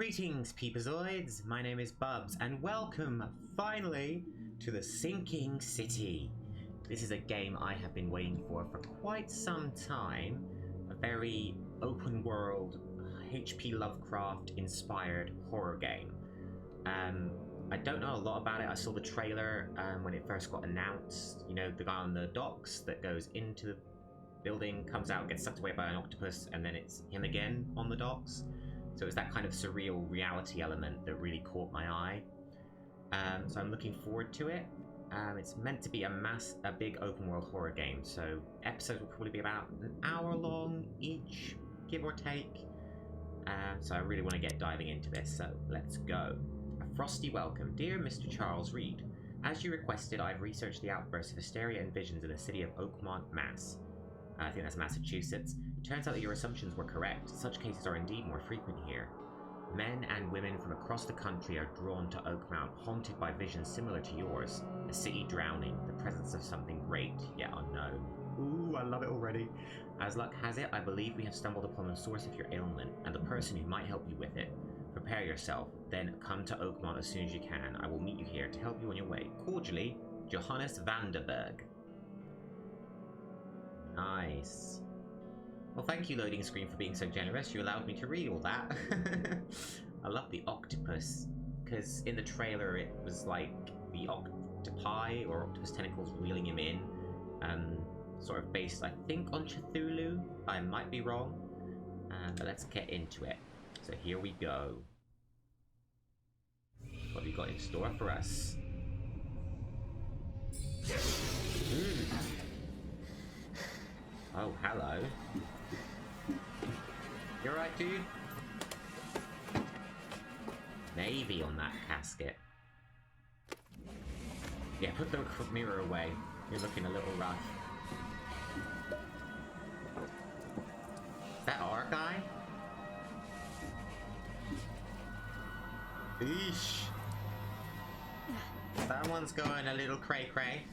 Greetings, peepazoids! My name is Bubs, and welcome, finally, to the Sinking City. This is a game I have been waiting for quite some time. A very open-world, H.P. Lovecraft-inspired horror game. I don't know a lot about it. I saw the trailer when it first got announced. You know, the guy on the docks that goes into the building, comes out, gets sucked away by an octopus, and then it's him again on the docks. So it's that kind of surreal reality element that really caught my eye. So I'm looking forward to it. It's meant to be a big open world horror game, so episodes will probably be about an hour long each, give or take. So I really want to get diving into this, so let's go. A frosty welcome. Dear Mr. Charles Reed, as you requested, I've researched the outbursts of hysteria and visions in the city of OAKMONT, Mass. I think that's Massachusetts. It turns out that your assumptions were correct. Such cases are indeed more frequent here. Men and women from across the country are drawn to Oakmount, haunted by visions similar to yours. A city drowning, the presence of something great, yet unknown. Ooh, I love it already. As luck has it, I believe we have stumbled upon the source of your ailment, and the person who might help you with it. Prepare yourself, then come to Oakmont as soon as you can. I will meet you here to help you on your way. Cordially, Johannes Vanderberg. Nice. Well, thank you, loading screen, for being so generous. You allowed me to read all that. I love the octopus, because in the trailer it was like the octopi or octopus tentacles reeling him in. Sort of based, I think, on Cthulhu. I might be wrong. But let's get into it. So here we go. What have you got in store for us? Oh, hello. You alright, dude? Navy on that casket. Yeah, put the mirror away. You're looking a little rough. Is that our guy? Eesh. That one's going a little cray-cray.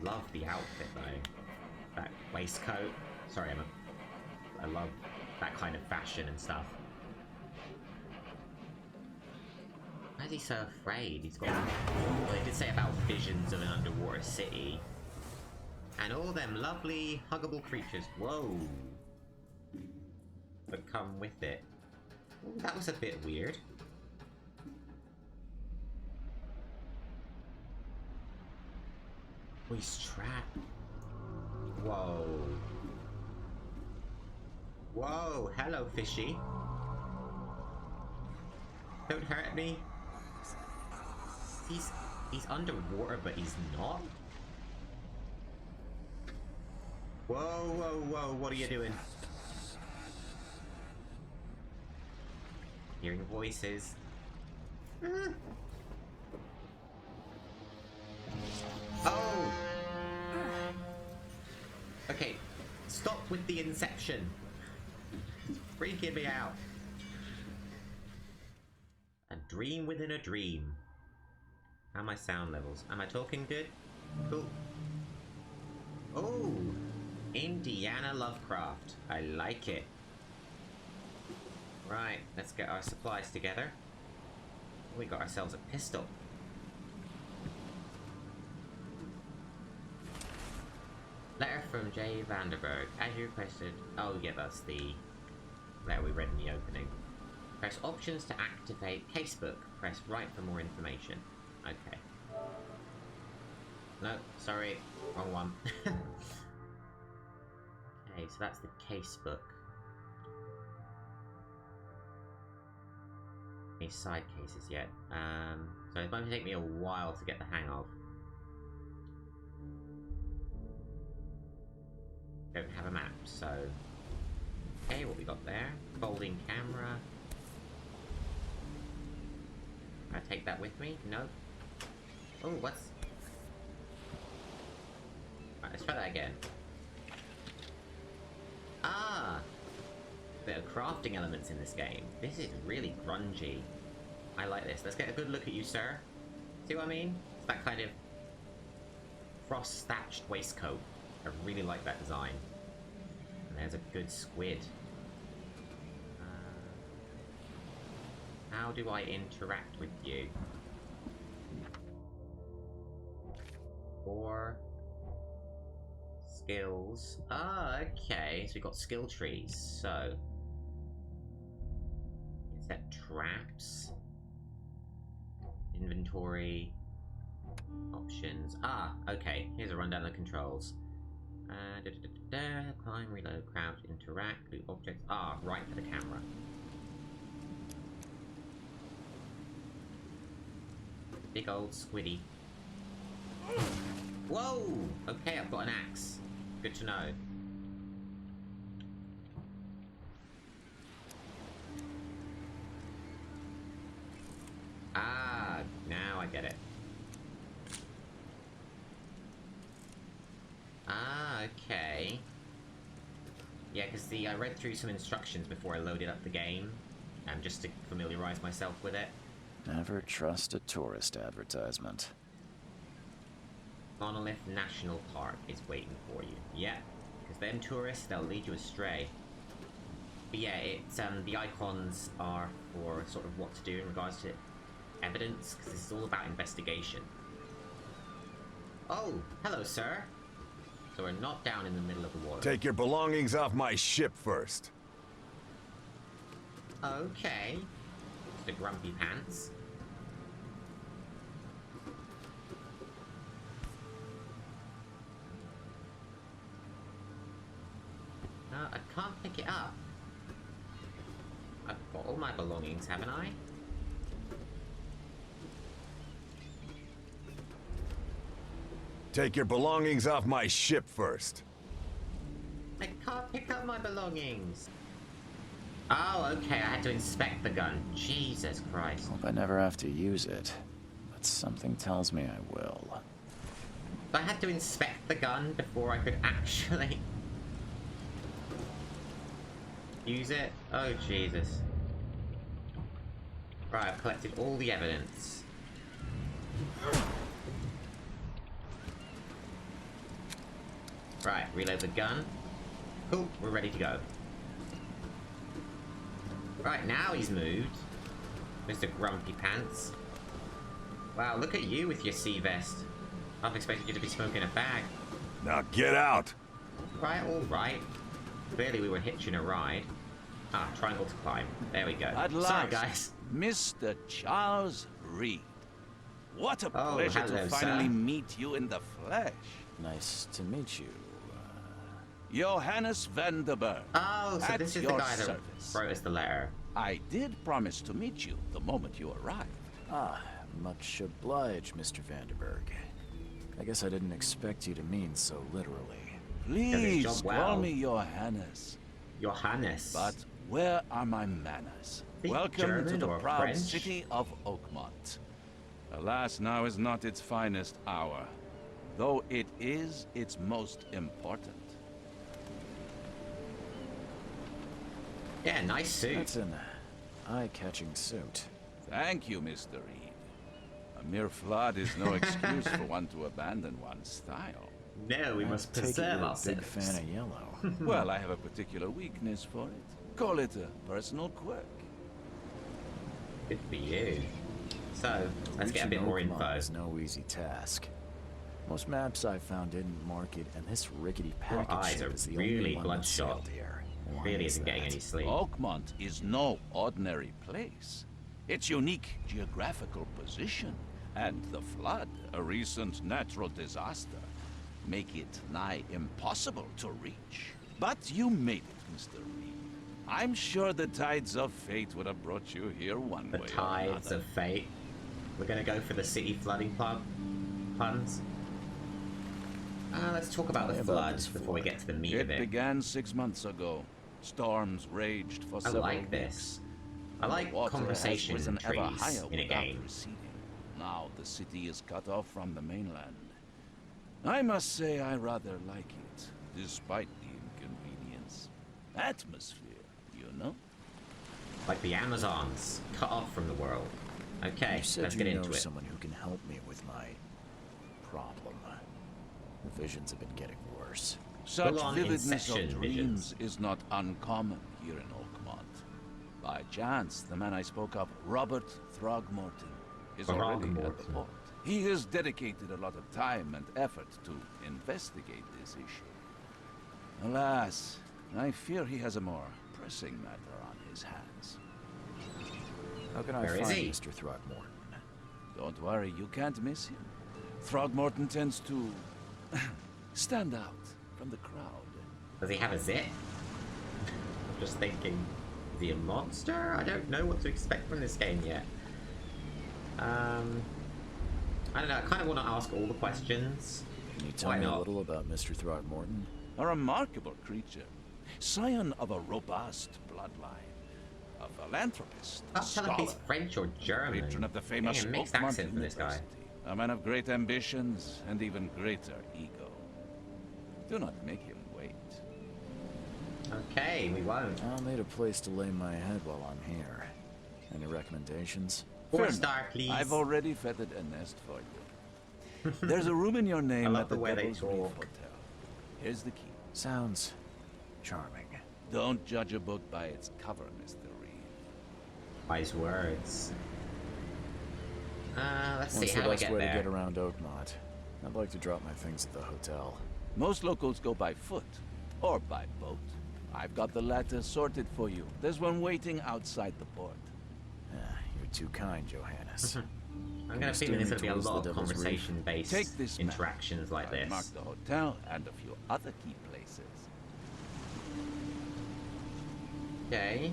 Love the outfit though. That waistcoat. Sorry, I love that kind of fashion and stuff. Why is he so afraid? He's got... Well, they did say about visions of an underwater city. And all them lovely, huggable creatures. Whoa. That come with it. Ooh, that was a bit weird. Oh, he's trapped. Whoa. Whoa, hello, fishy. Don't hurt me. He's underwater, but he's not. Whoa, whoa, whoa, what are you doing? Hearing voices. Oh! Okay, stop with the inception. It's freaking me out. A dream within a dream. How are my sound levels? Am I talking good? Cool. Oh! Indiana Lovecraft. I like it. Right, let's get our supplies together. We got ourselves a pistol. Letter from J. Vanderberg. As you requested... Oh, yeah, that's the letter we read in the opening. Press options to activate casebook. Press right for more information. Okay. No, sorry. Wrong one. Okay, so that's the casebook. Any side cases yet? So it might take me a while to get the hang of. Don't have a map, so... Okay, what we got there? Folding camera. Can I take that with me? No. Oh, what's... Alright, let's try that again. Ah! Bit of crafting elements in this game. This is really grungy. I like this. Let's get a good look at you, sir. See what I mean? It's that kind of frost-thatched waistcoat. I really like that design. And there's a good squid. How do I interact with you? 4 skills. Ah, okay. So we've got skill trees. So set traps, inventory, options. Ah, okay. Here's a rundown of the controls. Climb, reload, crouch, interact, loot objects. Ah, right for the camera. Big old squiddy. Whoa! Okay, I've got an axe. Good to know. Ah, now I get it. Ah, okay. Yeah, because I read through some instructions before I loaded up the game, just to familiarize myself with it. Never trust a tourist advertisement. Monolith National Park is waiting for you. Yeah, because them tourists, they'll lead you astray. But yeah, it's the icons are for sort of what to do in regards to evidence, because this is all about investigation. Oh, hello, sir. So we're not down in the middle of the water. Take your belongings off my ship first. Okay. The grumpy pants. I can't pick it up. I've got all my belongings, haven't I? Take your belongings off my ship first. I can't pick up my belongings. Oh, okay, I had to inspect the gun. Jesus Christ. Hope I never have to use it, but something tells me I will. I had to inspect the gun before I could actually use it. Oh, Jesus. Right, I've collected all the evidence. Right, reload the gun. Cool, we're ready to go. Right, now he's moved. Mr. Grumpy Pants. Wow, look at you with your sea vest. I've expected you to be smoking a bag. Now get out! Right, alright. Clearly we were hitching a ride. Ah, triangle to climb. There we go. At Sorry, last, guys. Mr. Charles Reed. What a Oh, pleasure hello, to finally sir. meet you in the flesh. Nice to meet you. Johannes van der Berg. Oh, so at this is the your guy that service. wrote us the letter. I did promise to meet you the moment you arrived. Ah, much obliged, Mr. Vanderberg. I guess I didn't expect you to mean so literally. Please job call well. me Johannes. Johannes. But where are my manners? Speak Welcome German to the or proud French? city of OAKMONT. Alas, now is not its finest hour, though it is its most important. Yeah, nice suit. That's an eye-catching suit. Thank you, Mr. Reed. A mere flood is no excuse for one to abandon one's style. No, we must I take it preserve you're a ourselves. big fan of yellow. Well, I have a particular weakness for it. Call it a personal quirk. Good for you. So, let's get a bit Reaching more Oakmont info. is no easy task. Most maps I found didn't mark it, and this rickety Your package eyes ship are is the really only one that bloodshot. sailed here. Why Really is isn't getting that? any sleep. OAKMONT is no ordinary place. Its unique geographical position and the flood, a recent natural disaster, make it nigh impossible to reach. But you made it, Mr. Reed. I'm sure the tides of fate would have brought you here one The way or tides another. of fate. We're gonna go for the city flooding puns. Let's talk about the Tell me about flood this before we flood. get to the meat It of it. began 6 months ago. Storms raged for I several like weeks. this. I like The water has conversation risen ever trees higher in a without game. receding. Now the city is cut off from the mainland. I must say I rather like it, despite the inconvenience. Atmosphere, you know? Like the Amazons, cut off from the world. Okay, You said let's you get know into it. someone who can help me with my problem. The visions have been getting worse. Such Full-on vividness of Inception dreams visions. is not uncommon here in OAKMONT. By chance, the man I spoke of, Robert Throgmorton, is already at the port. He has dedicated a lot of time and effort to investigate this issue. Alas, I fear he has a more pressing matter on his hands. How can I Where is find he? Mr. Throgmorton? Don't worry, you can't miss him. Throgmorton tends to stand out from the crowd. Does he have a zit? I'm just thinking, is he a monster? I don't know what to expect from this game yet. I don't know, I kind of want to ask all the questions. Can you tell Why me not? a little about Mr. Throgmorton? A remarkable creature, scion of a robust bloodline, a philanthropist, a Can't tell if he's scholar, French or German. patron of the famous Getting a mixed OAKMONT accent from this guy. University, a man of great ambitions and even greater ego. Do not make him wait. Okay, we won't. I'll need a place to lay my head while I'm here. Any recommendations? Four Fair star, enough. please. I've already feathered a nest for you. There's a room in your name love at the the way they Devil's Reef talk. Hotel. Here's the key. Sounds charming. Don't judge a book by its cover, Mr. Reed. Wise words. Let's see, What's how the do I best get way to there? get around Oakmont? I'd like to drop my things at the hotel. Most locals go by foot or by boat. I've got the latter sorted for you. There's one waiting outside the port. You're too kind, Johannes. I'm gonna steer feel there's me gonna be a towards the lot of Devil's Reef. conversation-based Take this map. interactions like I've this. marked the hotel and a few other key places. Okay.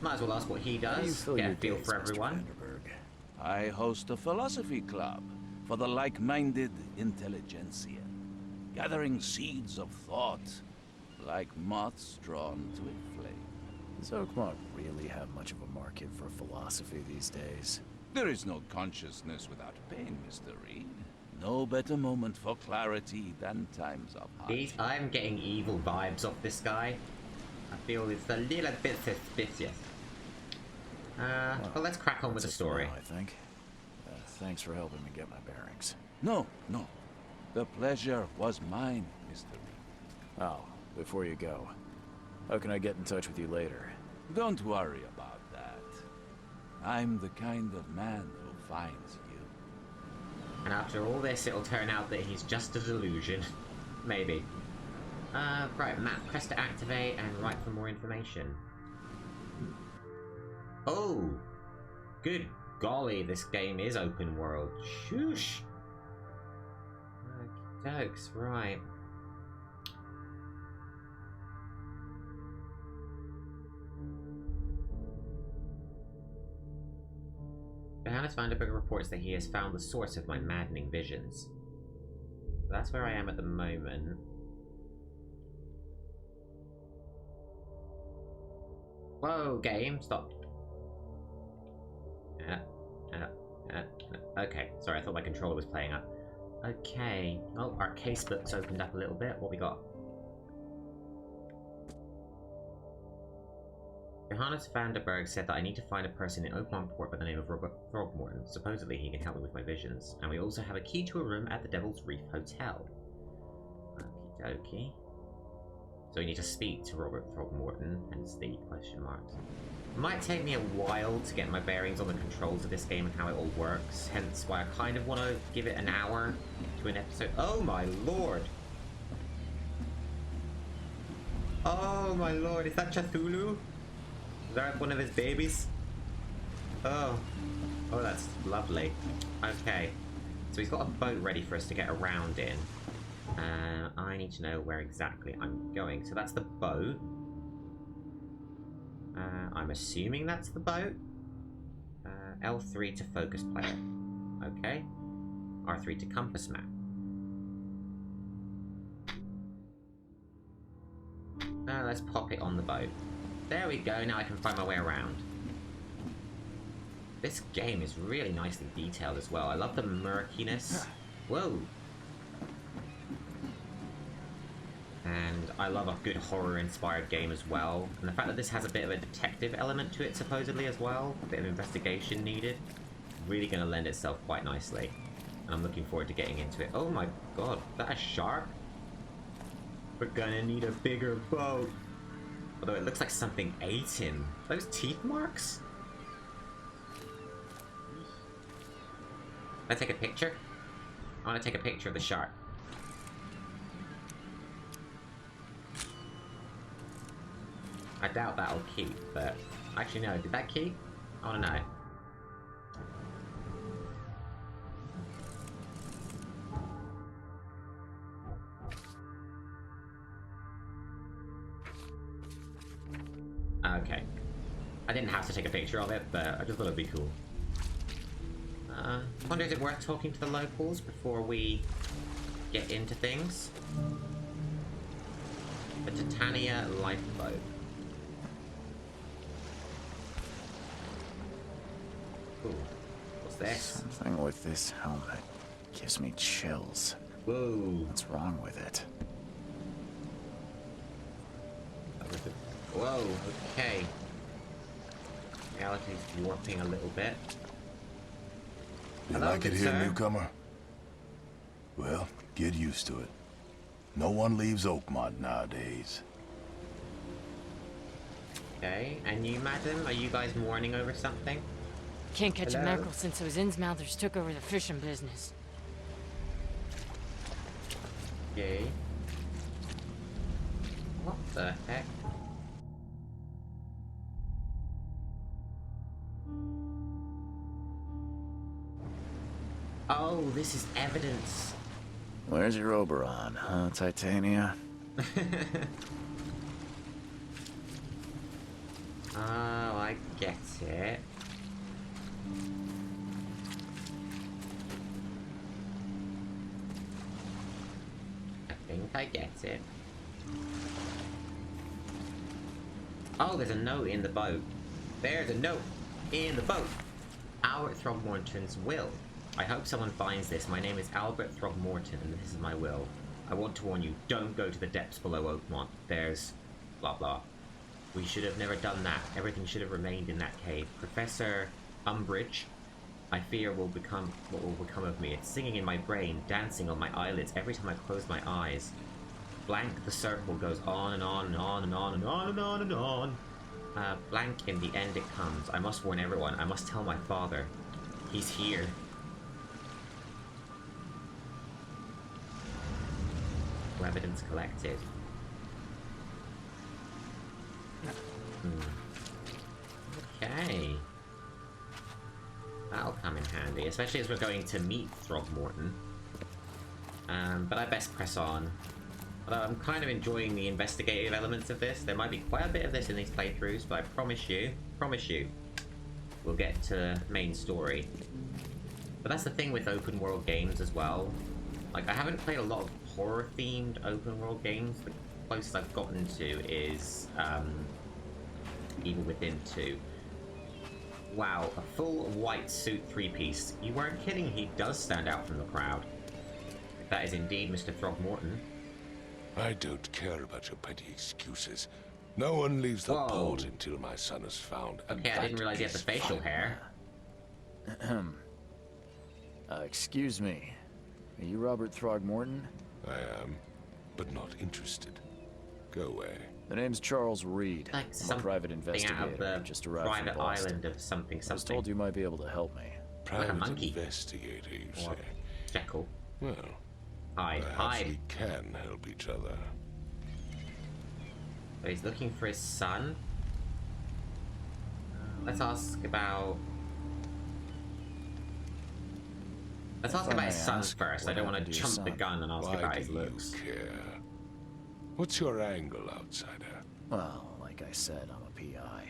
Might as well ask what he How do you does. fill Get your a feel days, for Mr. everyone. Vanderberg? I host a philosophy club for the like-minded intelligentsia, gathering seeds of thought like moths drawn to a flame. Does Oakmont really have much of a market for philosophy these days? There is no consciousness without pain, Mr. Reed. No better moment for clarity than times of hardship. I'm getting evil vibes off this guy. I feel it's a little bit suspicious. Well, let's crack on with the That's a story. smile, I think. Thanks for helping me get my bearings. No. The pleasure was mine, Mr. Reed. Oh, before you go, how can I get in touch with you later? Don't worry about that. I'm the kind of man who finds you. And after all this, it'll turn out that he's just a delusion. Maybe. Right, map. Press to activate and write for more information. Oh! Good golly, this game is open world. Shoosh! Okey-dokes, right. Johannes Vanderberg reports that he has found the source of my maddening visions. That's where I am at the moment. Whoa, game, stop. Okay, sorry, I thought my controller was playing up. Okay, oh, our casebook's opened up a little bit. What we got? Johannes Vanderberg said that I need to find a person in Oakmont Port by the name of Robert Throgmorton. Supposedly he can help me with my visions. And we also have a key to a room at the Devil's Reef Hotel. Okie dokie. So we need to speak to Robert Throgmorton, hence the question marks. It might take me a while to get my bearings on the controls of this game and how it all works, hence why I kind of want to give it an hour to an episode. Oh my lord! Oh my lord, is that Cthulhu? Is that one of his babies? Oh. Oh, that's lovely. Okay. So he's got a boat ready for us to get around in. I need to know where exactly I'm going. So that's the boat. I'm assuming that's the boat. L3 to focus player. Okay. R3 to compass map. Let's pop it on the boat. There we go, now I can find my way around. This game is really nicely detailed as well. I love the murkiness. Whoa! And I love a good horror-inspired game as well. And the fact that this has a bit of a detective element to it, supposedly, as well. A bit of investigation needed. Really going to lend itself quite nicely. And I'm looking forward to getting into it. Oh my god, is that a shark? We're gonna need a bigger boat. Although it looks like something ate him. Those teeth marks? Can I take a picture? I want to take a picture of the shark. I doubt that'll keep, but... Actually, no. Did that keep? I want to know. Okay. I didn't have to take a picture of it, but I just thought it'd be cool. I wonder, is it worth talking to the locals before we get into things? The Titania lifeboat. Ooh, what's this? Something with this helmet gives me chills. Whoa. What's wrong with it? Whoa, okay. Reality's warping a little bit. You Hello, like it good here, sir? newcomer? Well, get used to it. No one leaves Oakmont nowadays. Okay, and you, madam, are you guys mourning over something? Can't catch Hello? a mackerel since those Innsmouthers took over the fishing business. Okay. What the heck? Oh, this is evidence. Where's your Oberon, huh, Titania? Oh, I get it. I think I get it. Oh, there's a note in the boat. There's a note in the boat. Albert Throgmorton's will. I hope someone finds this. My name is Albert Throgmorton, and this is my will. I want to warn you, don't go to the depths below Oakmont. There's... blah blah. We should have never done that. Everything should have remained in that cave. Professor Umbridge, I fear what will become of me. It's singing in my brain, dancing on my eyelids every time I close my eyes. Blank the circle goes on and on and on and on and on and on and on. Blank in the end it comes. I must warn everyone. I must tell my father. He's here. Evidence collected. Okay. That'll come in handy, especially as we're going to meet Throgmorton. But I best press on. Although I'm kind of enjoying the investigative elements of this. There might be quite a bit of this in these playthroughs, but I promise you, we'll get to main story. But that's the thing with open world games as well. Like, I haven't played a lot of horror-themed open-world games. The closest I've gotten to is Evil Within 2. Wow, a full white suit three-piece. You weren't kidding, he does stand out from the crowd. If that is indeed Mr. Throgmorton. I don't care about your petty excuses. No one leaves the Whoa. port until my son is found. And Okay, I didn't that realize you had the is facial final. hair. Excuse me. Are you Robert Throgmorton? I am, but not interested. Go away. The name's Charles Reed. Like I'm a private something investigator. out of the Just arrived private from Boston. island of something I was told you might be able to help me. Private monkey. investigator, you Or say? Jekyll. Well, Hide, perhaps hide. we can help each other. So he's looking for his son. Let's ask about... Let's ask If I about his may son ask, first. I what don't want happened to to your jump the son? gun and ask Why about do his you looks. care? What's your angle, outsider? Well, like I said, I'm a PI.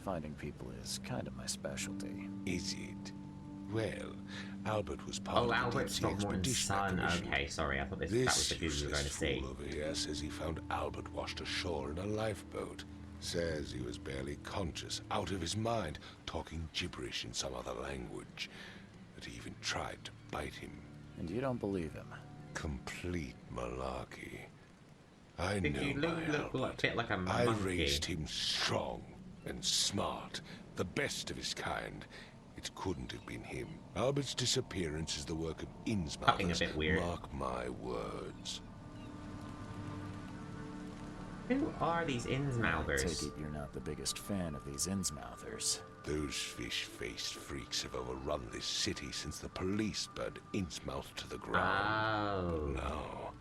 Finding people is kind of my specialty. Is it? Well, Albert was part Oh, of the Albert deep sea Throgmorton's expedition son. commission. Okay, sorry. I thought that was This the dude we were going to useless see. fool over here says he found Albert washed ashore in a lifeboat. Says he was barely conscious, out of his mind, talking gibberish in some other language. That he even tried to bite him. And you don't believe him? Complete malarkey. I Did know you my look a Albert. bit like a I monkey? raised him strong and smart, the best of his kind. It couldn't have been him. Albert's disappearance is the work of Fucking a Innsmouthers. bit weird. Mark my words. Who are these Take Innsmouthers? it you're not the biggest fan of these Innsmouthers. Those fish-faced freaks have overrun this city since the police burned Innsmouth to the ground. Oh. Now,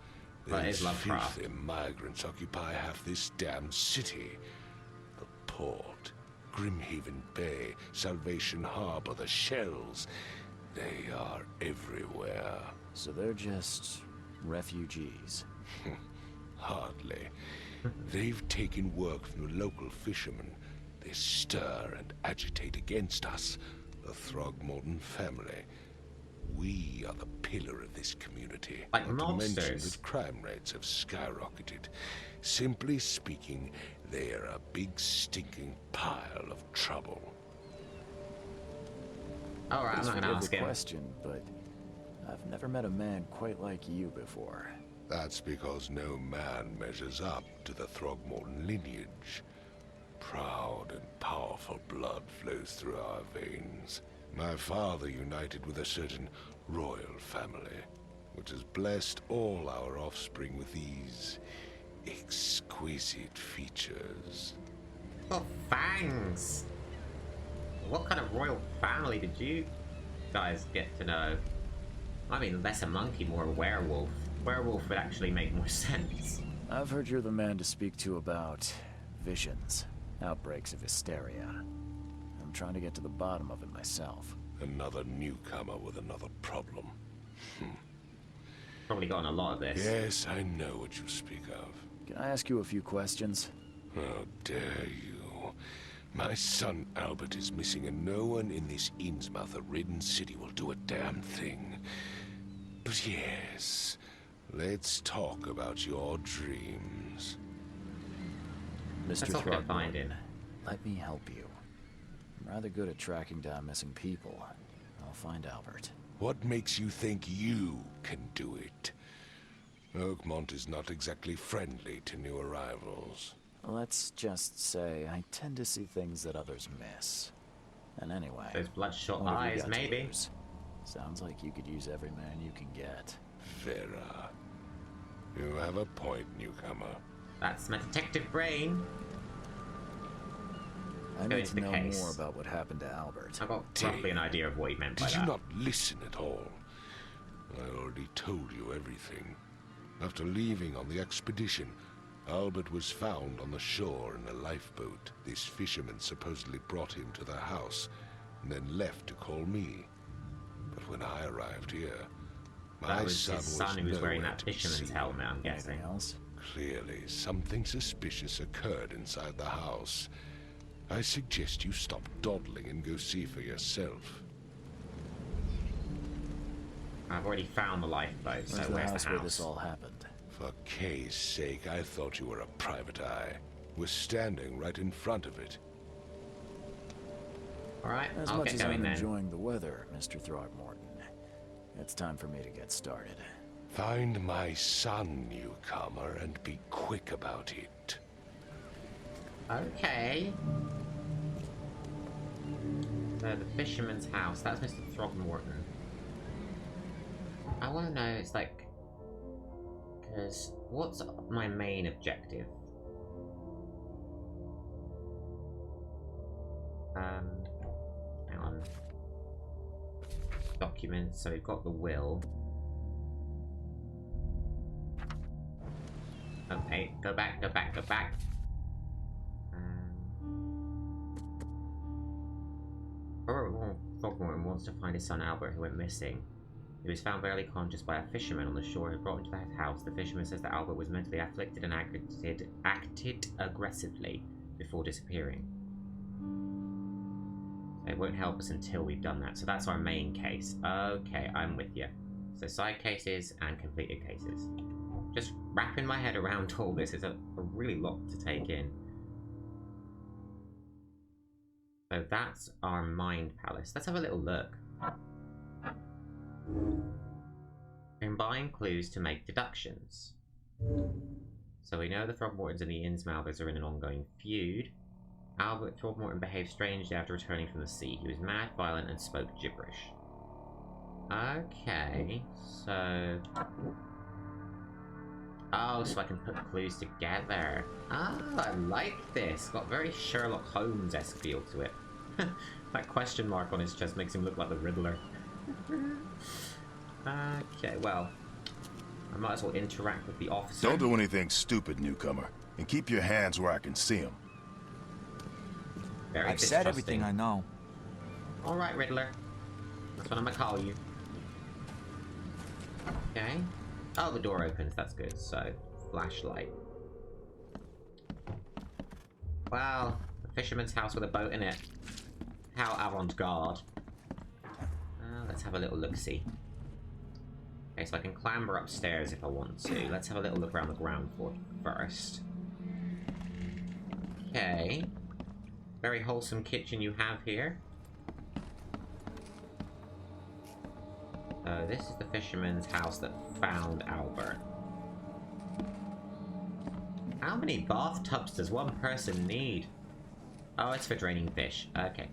That is these Lovecraft. filthy migrants occupy half this damn city. The port, Grimhaven Bay, Salvation Harbor, the shells. They are everywhere. So they're just refugees. Hardly. They've taken work from the local fishermen. They stir and agitate against us, the Throgmorton family. We are the pillar of this community. Like Not to mention mobsters. that crime rates have skyrocketed. Simply speaking, they are a big stinking pile of trouble. Alright, I'm Please not gonna forgive ask the him. question, but I've never met a man quite like you before. That's because no man measures up to the Throgmorton lineage. Proud and powerful blood flows through our veins. My father united with a certain royal family, which has blessed all our offspring with these exquisite features. Oh, fangs! What kind of royal family did you guys get to know? I mean, less a monkey, more a werewolf. Werewolf would actually make more sense. I've heard you're the man to speak to about visions, outbreaks of hysteria. I'm trying to get to the bottom of it myself. Another newcomer with another problem. Probably gotten a lot of this. Yes, I know what you speak of. Can I ask you a few questions? How dare you? My son Albert is missing, and no one in this Innsmouth-ridden city will do a damn thing. But yes, let's talk about your dreams. Mr. Let's not go find Throgmorton, him. let me help you. I'm rather good at tracking down missing people. I'll find Albert. What makes you think you can do it? OAKMONT is not exactly friendly to new arrivals. Let's just say I tend to see things that others miss. And anyway, Those bloodshot what have you eyes, got to maybe. lose? Sounds like you could use every man you can get. Vera, you have a point, newcomer. That's my detective brain. I go need into to the know case. more about what happened to Albert. I got roughly an idea of what he meant by Did you that. not listen at all? I already told you everything. After leaving on the expedition, Albert was found on the shore in a lifeboat. This fisherman supposedly brought him to their house, and then left to call me. But when I arrived here, That my was son his son who was wearing nowhere that to be fisherman's seen. helmet, I'm guessing. Anything else? Clearly, something suspicious occurred inside the house. I suggest you stop dawdling and go see for yourself. I've already found the lifeboat, so Where's the where's house the where house? this all happened? For Kay's sake, I thought you were a private eye. We're standing right in front of it. Alright, As I'll much get as going I'm then. enjoying the weather, Mr. Throgmorton, it's time for me to get started. Find my son, newcomer, and be quick about it. Okay. So the fisherman's house, that's Mr. Throgmorton. I want to know, it's like... Because what's my main objective? Hang on. Documents, so we've got the will. Okay, go back, go back, go back. Throgmorton wants to find his son Albert, who went missing. He was found barely conscious by a fisherman on the shore who brought him to the house. The fisherman says that Albert was mentally afflicted and acted aggressively before disappearing. So it won't help us until we've done that. So that's our main case. Okay, I'm with you. So side cases and completed cases. Just wrapping my head around all this is a really lot to take in. So that's our mind palace. Let's have a little look. Combine clues to make deductions. So we know the Throgmortons and the Innsmouthers are in an ongoing feud. Albert Throgmorton behaved strangely after returning from the sea. He was mad, violent, and spoke gibberish. Okay, so... Oh, so I can put clues together. Ah, I like this. Got very Sherlock Holmes-esque feel to it. That question mark on his chest makes him look like the Riddler. Okay, well, I might as well interact with the officer. Don't do anything stupid, newcomer. And keep your hands where I can see them. Very I've said everything I know. Alright, Riddler. That's what I'm gonna call you. Okay. Oh, the door opens. That's good. So, flashlight. Wow. A fisherman's house with a boat in it. How avant-garde. Let's have a little look-see. Okay, so I can clamber upstairs if I want to. Let's have a little look around the ground floor first. Okay. Very wholesome kitchen you have here. This is the fisherman's house that found Albert. How many bathtubs does one person need? Oh, it's for draining fish. Okay.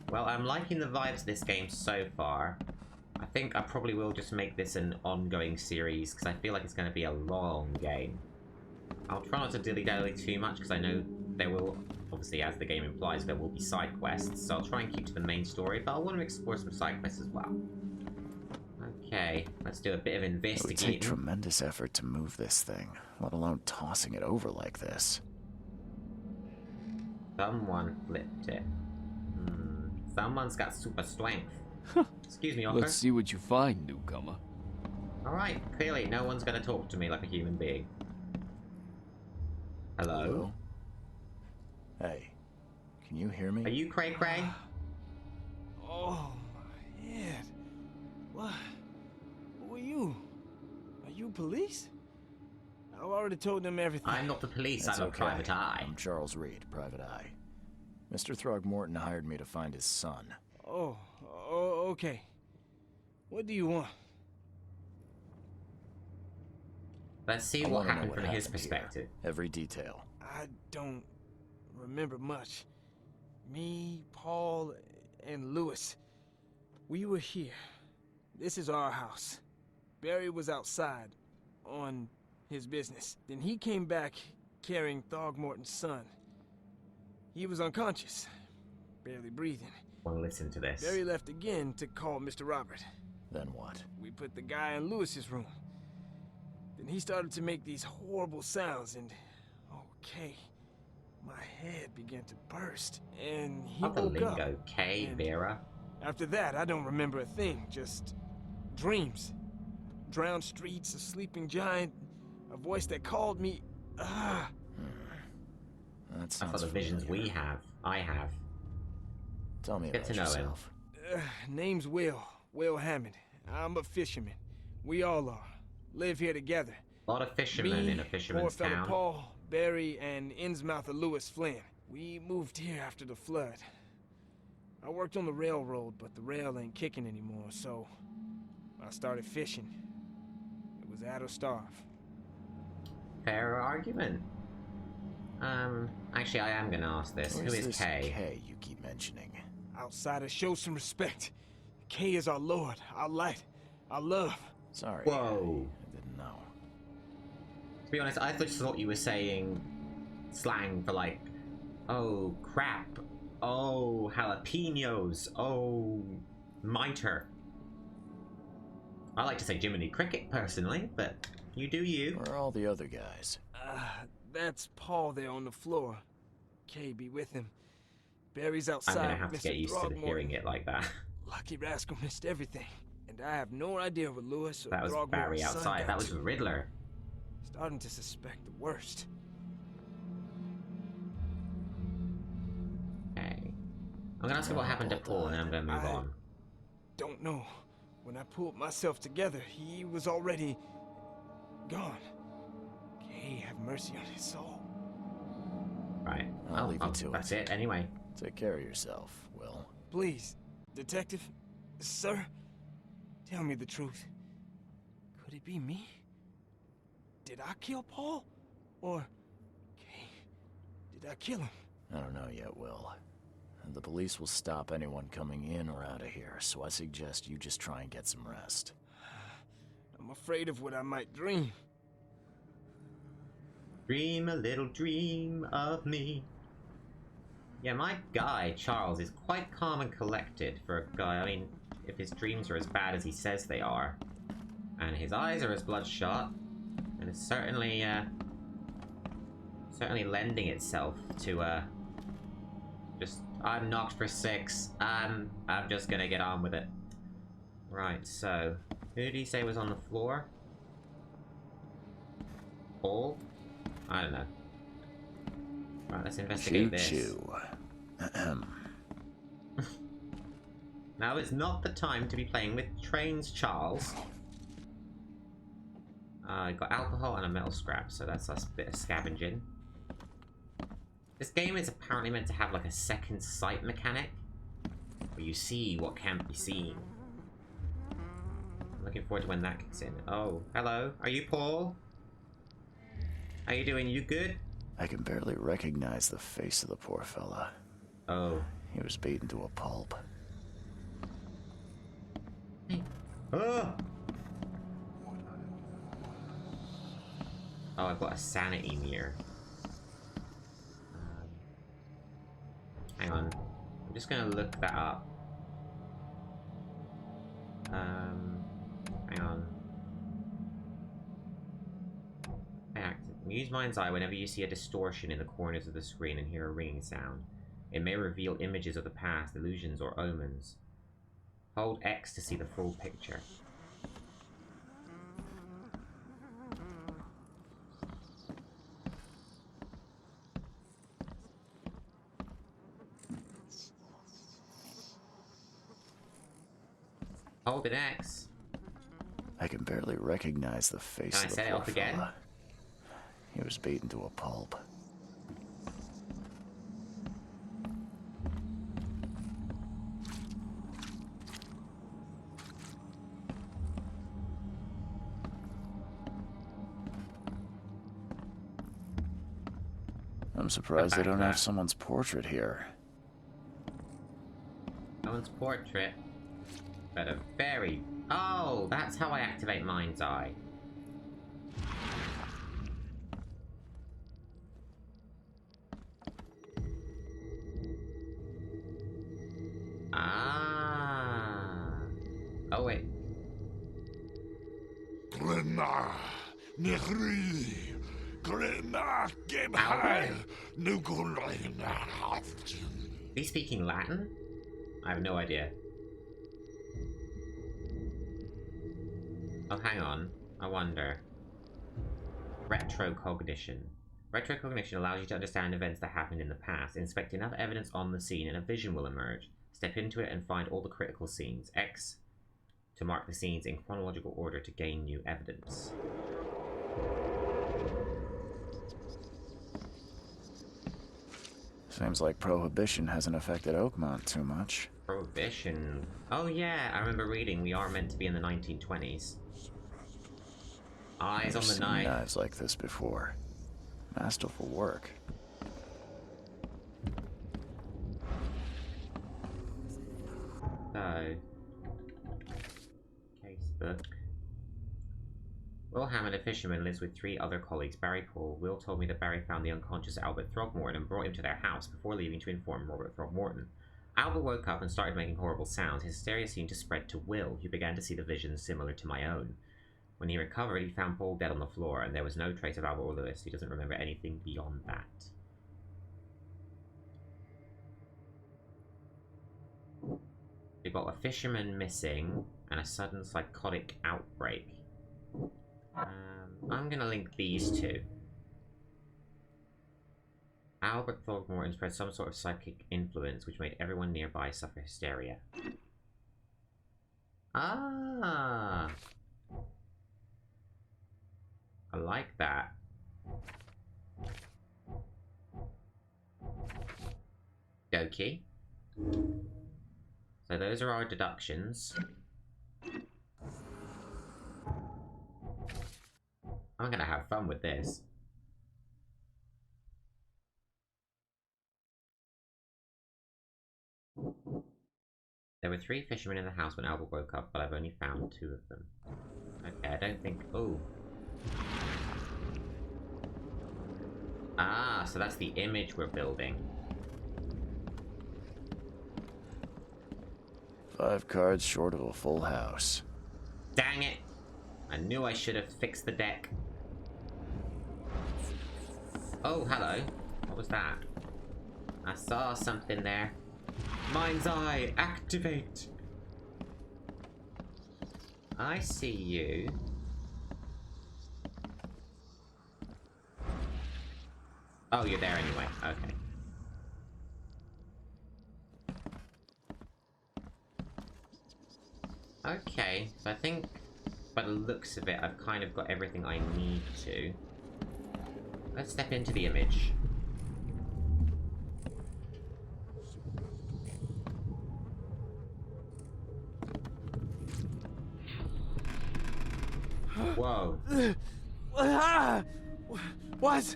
Well, I'm liking the vibes of this game so far. I think I probably will just make this an ongoing series, because I feel like it's going to be a long game. I'll try not to dilly-dally too much, because I know there will, obviously as the game implies, there will be side quests, so I'll try and keep to the main story, but I want to explore some side quests as well. Okay, let's do a bit of It would investigating. take tremendous effort to move this thing, let alone tossing it over like this. Someone flipped it. Someone's got super strength. Excuse me, officer. Let's see what you find, newcomer. Alright, clearly no one's gonna talk to me like a human being. Hello? Hey, can you hear me? Are you Cray Cray? Oh, my head. What? Who are you? Are you police? I've already told them everything. I'm not the police, That's I'm a okay. private eye. I'm Charles Reed, Private Eye. Mr. Throgmorton hired me to find his son. Oh, okay. What do you want? Let's see I what wanna know happened what from his happened here. perspective. Every detail. I don't remember much. Me, Paul, and Lewis. We were here. This is our house. Barry was outside on his business. Then he came back carrying Throgmorton's son. He was unconscious, barely breathing. I want to listen to this. Barry left again to call Mr. Robert. Then what? We put the guy in Lewis's room. Then he started to make these horrible sounds and... okay. My head began to burst, and he Other woke up. lingo, K, and Vera. After that, I don't remember a thing, just dreams. Drowned streets, a sleeping giant, a voice that called me. That That's sounds not the visions familiar. we have. I have. Tell me Get about to know him. yourself. Name's Will Hammond. I'm a fisherman. We all are. Live here together. A lot of fishermen Me, in a poor fisherman's fella town. Paul, Barry, and Innsmouther Lewis Flynn. We moved here after the flood. I worked on the railroad, but the rail ain't kicking anymore, so I started fishing. It was add or starve. Fair argument. Actually, I am gonna ask this. Where's Who is this Kay? K you keep mentioning? Outsiders, show some respect. Kay is our lord, our light, our love. Sorry. Whoa. I didn't know. To be honest, I just thought you were saying slang for like, oh, crap. Oh, jalapenos. Oh, mitre. I like to say Jiminy Cricket, personally, but you do you. Where are all the other guys? That's Paul there on the floor. Kay be with him. Barry's I'm outside. gonna have to Mr. get used to Throgmorton. hearing it like that. Lucky rascal missed everything. And I have no idea what Lewis or That was Throgmorton's Barry son outside. got That was to. the Riddler. Starting to suspect the worst. Okay. I'm gonna ask you what happened to Paul, and then I'm gonna move on. Don't know. When I pulled myself together, he was already gone. Kay have mercy on his soul. Right. I'll leave you to That's it. it, anyway. Take care of yourself, Will. Please, detective, sir, tell me the truth. Could it be me? Did I kill Paul? Or, Kay, did I kill him? I don't know yet, Will. The police will stop anyone coming in or out of here, so I suggest you just try and get some rest. I'm afraid of what I might dream. Dream a little dream of me. Yeah, my guy, Charles, is quite calm and collected for a guy. I mean, if his dreams are as bad as he says they are, and his eyes are as bloodshot, and it's certainly, certainly lending itself to, just, I'm knocked for 6. I'm just gonna get on with it. Right, so, who did he say was on the floor? Paul? I don't know. Right, let's investigate this. Now is not the time to be playing with trains, Charles. Got alcohol and a metal scrap, so that's a bit of scavenging. This game is apparently meant to have like a second sight mechanic, where you see what can't be seen. I'm looking forward to when that kicks in. Oh, hello. Are you Paul? How you doing? You good? I can barely recognize the face of the poor fella. Oh. He was beaten to a pulp. Oh! Oh, I've got a sanity mirror. Hang on. I'm just gonna look that up. Hang on. Use Mind's Eye whenever you see a distortion in the corners of the screen and hear a ringing sound. It may reveal images of the past, illusions, or omens. Hold X to see the full picture. Hold an X. I can barely recognize the face of the poor fella. He was beaten to a pulp. I'm surprised they don't have someone's portrait here. Someone's portrait? But a very... Oh, that's how I activate Mind's Eye. Ah. Oh, wait. He's speaking Latin? I have no idea. Oh, hang on. I wonder. Retrocognition. Retrocognition allows you to understand events that happened in the past. Inspect enough evidence on the scene and a vision will emerge. Step into it and find all the critical scenes. X to mark the scenes in chronological order to gain new evidence. Seems like Prohibition hasn't affected Oakmont too much. Prohibition? Oh yeah, I remember reading we are meant to be in the 1920s. Eyes on the knife. I've seen knives like this before. Masterful work. So, casebook. Will Hammond, a fisherman, lives with 3 other colleagues. Barry, Paul. Will told me that Barry found the unconscious Albert Throgmorton and brought him to their house before leaving to inform Robert Throgmorton. Albert woke up and started making horrible sounds. His hysteria seemed to spread to Will, who began to see the visions similar to my own. When he recovered, he found Paul dead on the floor, and there was no trace of Albert or Lewis. He doesn't remember anything beyond that. We've got a fisherman missing, and a sudden psychotic outbreak. I'm gonna link these two. Albert Throgmorton spread some sort of psychic influence which made everyone nearby suffer hysteria. Ah! I like that. Dokie. So those are our deductions. I'm gonna have fun with this. There were 3 fishermen in the house when Albert woke up, but I've only found 2 of them. Okay, I don't think... Oh. Ah, so that's the image we're building. 5 cards short of a full house. Dang it! I knew I should have fixed the deck. Oh, hello. What was that? I saw something there. Mind's Eye, activate! I see you. Oh, you're there anyway. Okay. Okay, so I think by the looks of it, I've kind of got everything I need to. Let's step into the image. Whoa. What's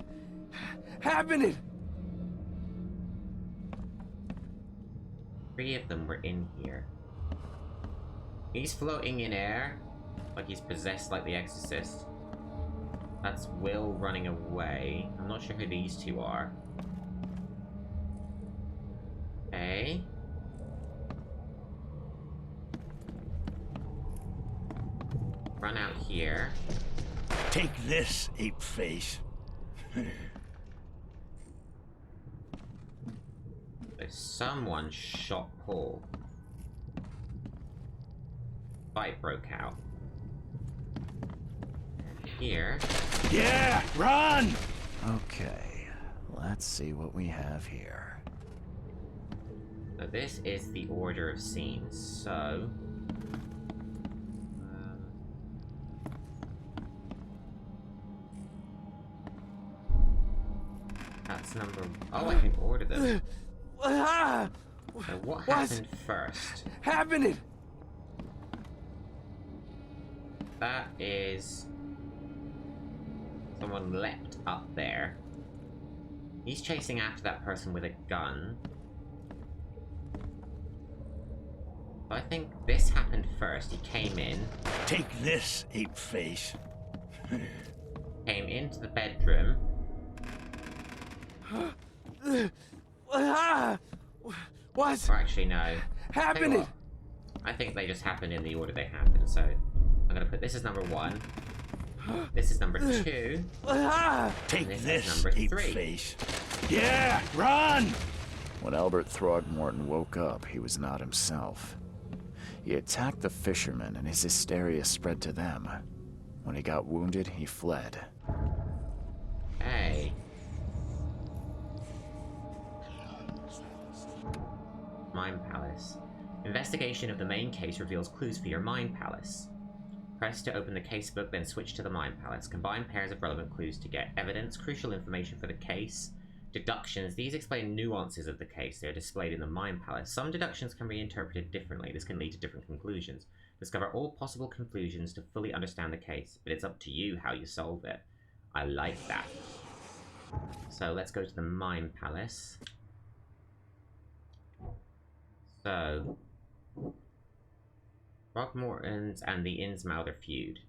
happening? 3 of them were in here. He's floating in air, like he's possessed like the Exorcist. That's Will running away. I'm not sure who these 2 are. Okay. Run out here. Take this, ape face. So someone shot Paul. Fight broke out. And here. Yeah, run! Okay, let's see what we have here. So this is the order of scenes. So that's number. Oh, I can order them. So what happened first? Happening? That is... someone leapt up there. He's chasing after that person with a gun. So I think this happened first. He came in. Take this, ape face. Came into the bedroom. What's Or actually, no. Tell you what, I think they just happened in the order they happened, so... I'm gonna put this as number 1. This is number 2. Take this this, is number ape 3. face. Yeah, run! When Albert Throgmorton woke up, he was not himself. He attacked the fishermen, and his hysteria spread to them. When he got wounded, he fled. Hey. Mind Palace. Investigation of the main case reveals clues for your Mind Palace. Press to open the casebook, then switch to the Mind Palace. Combine pairs of relevant clues to get evidence, crucial information for the case. Deductions. These explain nuances of the case. They are displayed in the Mind Palace. Some deductions can be interpreted differently. This can lead to different conclusions. Discover all possible conclusions to fully understand the case, but it's up to you how you solve it. I like that. So let's go to the Mind Palace. So... Throgmorton's and the Innsmouther feud.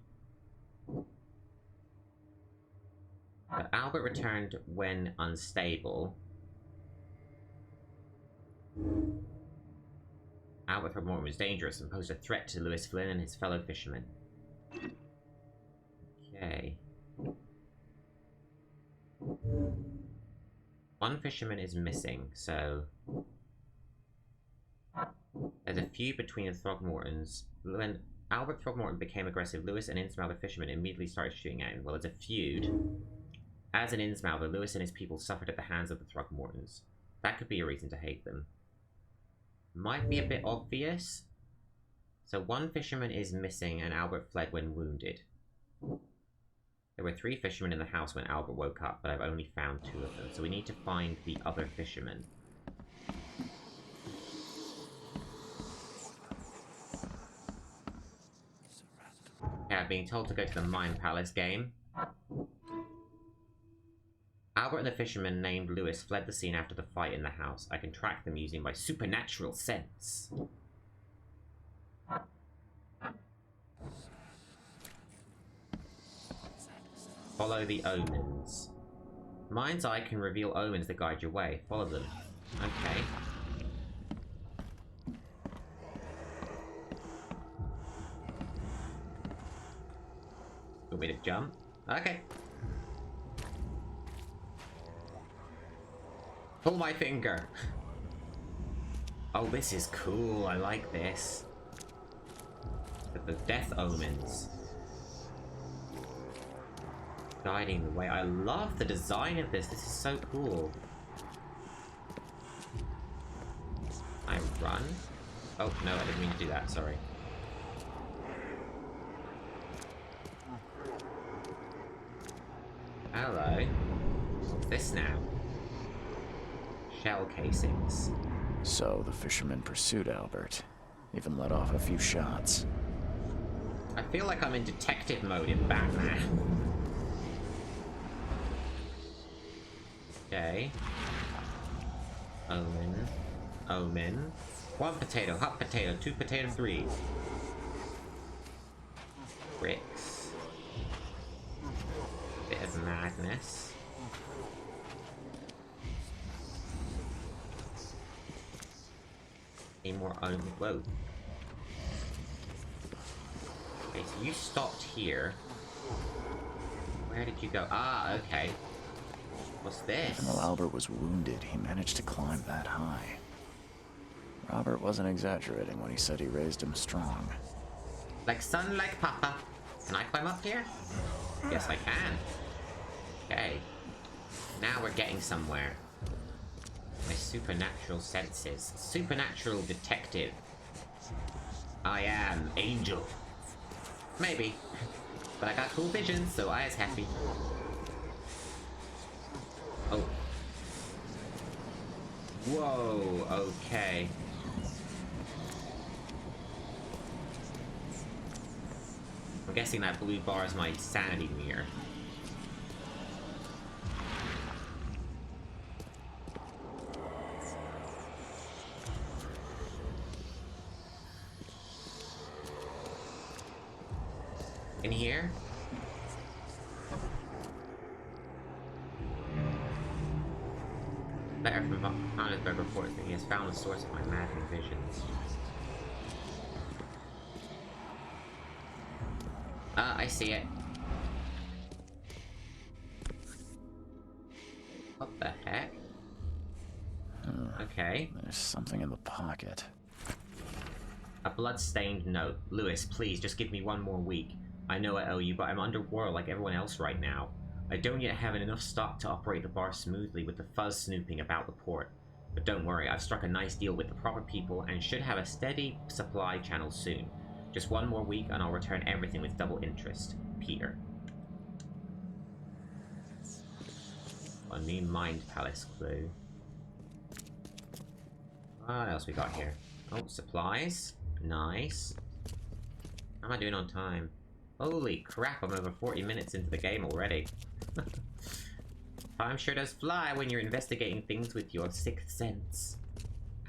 Albert returned when unstable. Albert Throgmorton was dangerous and posed a threat to Lewis Flynn and his fellow fishermen. Okay. One fisherman is missing, so... There's a feud between the Throgmortons. When Albert Throgmorton became aggressive, Lewis and Innsmouther fishermen immediately started shooting at him. Well, there's a feud. As an Innsmouther, Lewis and his people suffered at the hands of the Throgmortons. That could be a reason to hate them. Might be a bit obvious. So one fisherman is missing and Albert fled when wounded. There were 3 fishermen in the house when Albert woke up, but I've only found 2 of them. So we need to find the other fisherman. Okay, I'm being told to go to the Mind Palace game. Albert and the fisherman named Lewis fled the scene after the fight in the house. I can track them using my supernatural sense. Follow the omens. Mind's Eye can reveal omens that guide your way. Follow them. Okay. Want me to jump? Okay. Pull my finger. Oh, this is cool. I like this. The death omens. Guiding the way. I love the design of this. This is so cool. I run? Oh, no, I didn't mean to do that. Sorry. Hello. What's this now? Shell casings. So the fisherman pursued Albert. Even let off a few shots. I feel like I'm in detective mode in Batman. Okay. Omen. Omen. 1 potato, hot potato, 2 potato, 3. Bricks. Bit of madness. Any more omen? Whoa. Okay, so you stopped here. Where did you go? Ah, okay. What's this? Even though Albert was wounded, he managed to climb that high. Robert wasn't exaggerating when he said he raised him strong. Like son, like papa. Can I climb up here? Yes, I can. Okay. Now we're getting somewhere. My supernatural senses. Supernatural detective. I am Angel. Maybe. But I got cool visions, so I is happy. Oh. Whoa, okay. I'm guessing that blue bar is my sanity meter. In here? Letter from Johannesburg reports that he has found the source of my maddening visions. I see it. What the heck? Okay. There's something in the pocket. A blood-stained note. Lewis, please, just give me 1 more week. I know I owe you, but I'm underwater like everyone else right now. I don't yet have enough stock to operate the bar smoothly with the fuzz snooping about the port. But don't worry, I've struck a nice deal with the proper people and should have a steady supply channel soon. Just 1 more week and I'll return everything with double interest. Peter. A new Mind Palace clue. What else we got here? Oh, supplies. Nice. How am I doing on time? Holy crap, I'm over 40 minutes into the game already. Time sure does fly when you're investigating things with your 6th sense.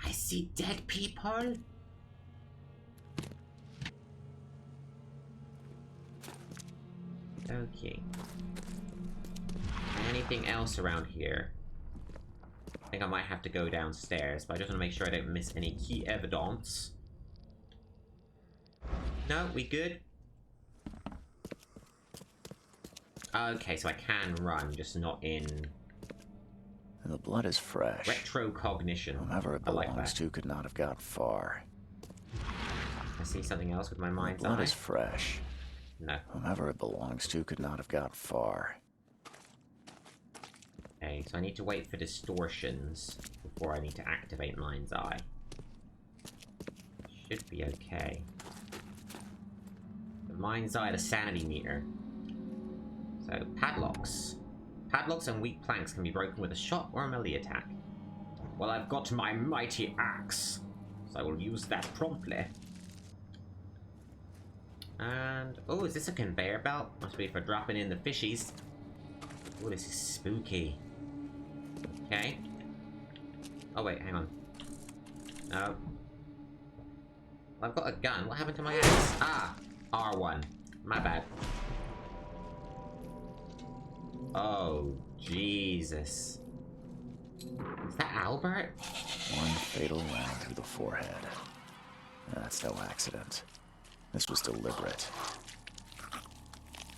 I see dead people. Okay. Anything else around here? I think I might have to go downstairs, but I just want to make sure I don't miss any key evidence. No, we good? Okay, so I can run, just not in... The blood is fresh. Retrocognition. Whomever it belongs to could not have got far. I see something else with my mind's eye. The blood is fresh. No. Whomever it belongs to could not have got far. Okay, so I need to wait for distortions before I need to activate Mind's Eye. Should be okay. The Mind's Eye, the sanity meter. So, padlocks. Padlocks and weak planks can be broken with a shot or a melee attack. Well, I've got my mighty axe, so I will use that promptly. And, oh, is this a conveyor belt? Must be for dropping in the fishies. Oh, this is spooky. Okay. Oh, wait, hang on. No. Well, I've got a gun. What happened to my axe? Ah! R1. My bad. Oh, Jesus. Is that Albert? One fatal round through the forehead. That's no accident. This was deliberate.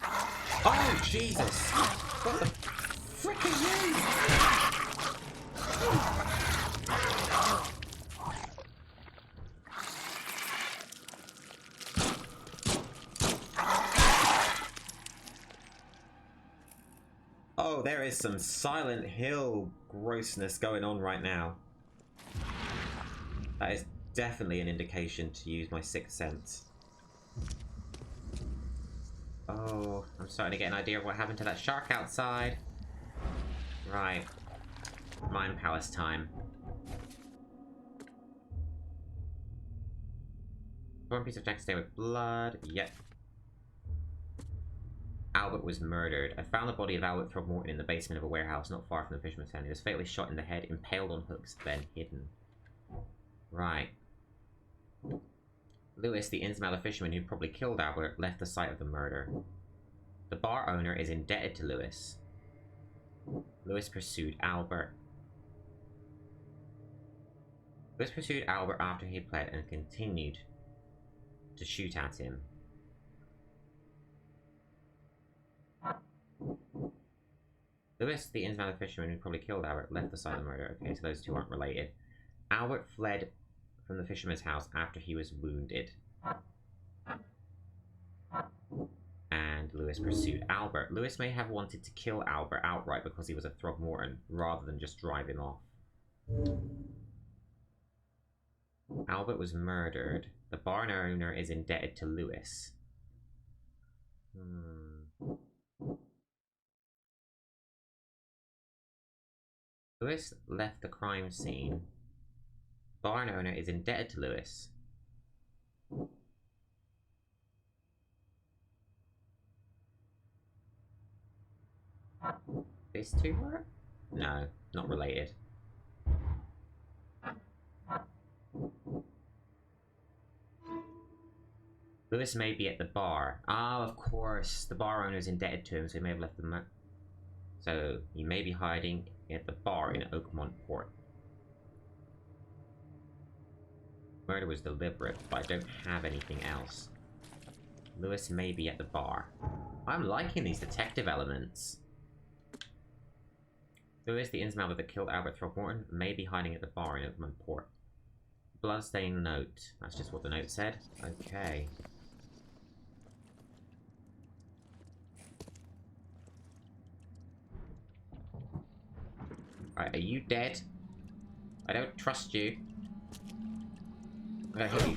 Oh, Jesus! What the frick are you? Oh, there is some Silent Hill grossness going on right now. That is definitely an indication to use my sixth sense. Oh, I'm starting to get an idea of what happened to that shark outside. Right. Mind palace time. One piece of text stained with blood. Yep. Albert was murdered. I found the body of Albert Throgmorton in the basement of a warehouse not far from the fisherman's town. He was fatally shot in the head, impaled on hooks, then hidden. Right. Lewis, the Innsmouth fisherman who probably killed Albert, left the site of the murder. The bar owner is indebted to Lewis. Lewis pursued Albert. Lewis pursued Albert after he fled and continued to shoot at him. Lewis, the Innsmouth fisherman who probably killed Albert, left the site of the murder. Okay, so those two aren't related. Albert fled from the fisherman's house after he was wounded. And Lewis pursued Albert. Lewis may have wanted to kill Albert outright because he was a Throgmorton, rather than just drive him off. Albert was murdered. The barn owner is indebted to Lewis. Lewis left the crime scene. Barn owner is indebted to Lewis. These two were? No, not related. Lewis may be at the bar. Ah, of course. The bar owner is indebted to him, so he may have left the So he may be hiding at the bar in OAKMONT port. Murder was deliberate, but I don't have anything else. Lewis may be at the bar. I'm liking these detective elements. Lewis, the Innsmouth that killed Albert Throgmorton, may be hiding at the bar in OAKMONT port. Bloodstained note. That's just what the note said. Okay. Alright, are you dead? I don't trust you. I'm gonna hit you.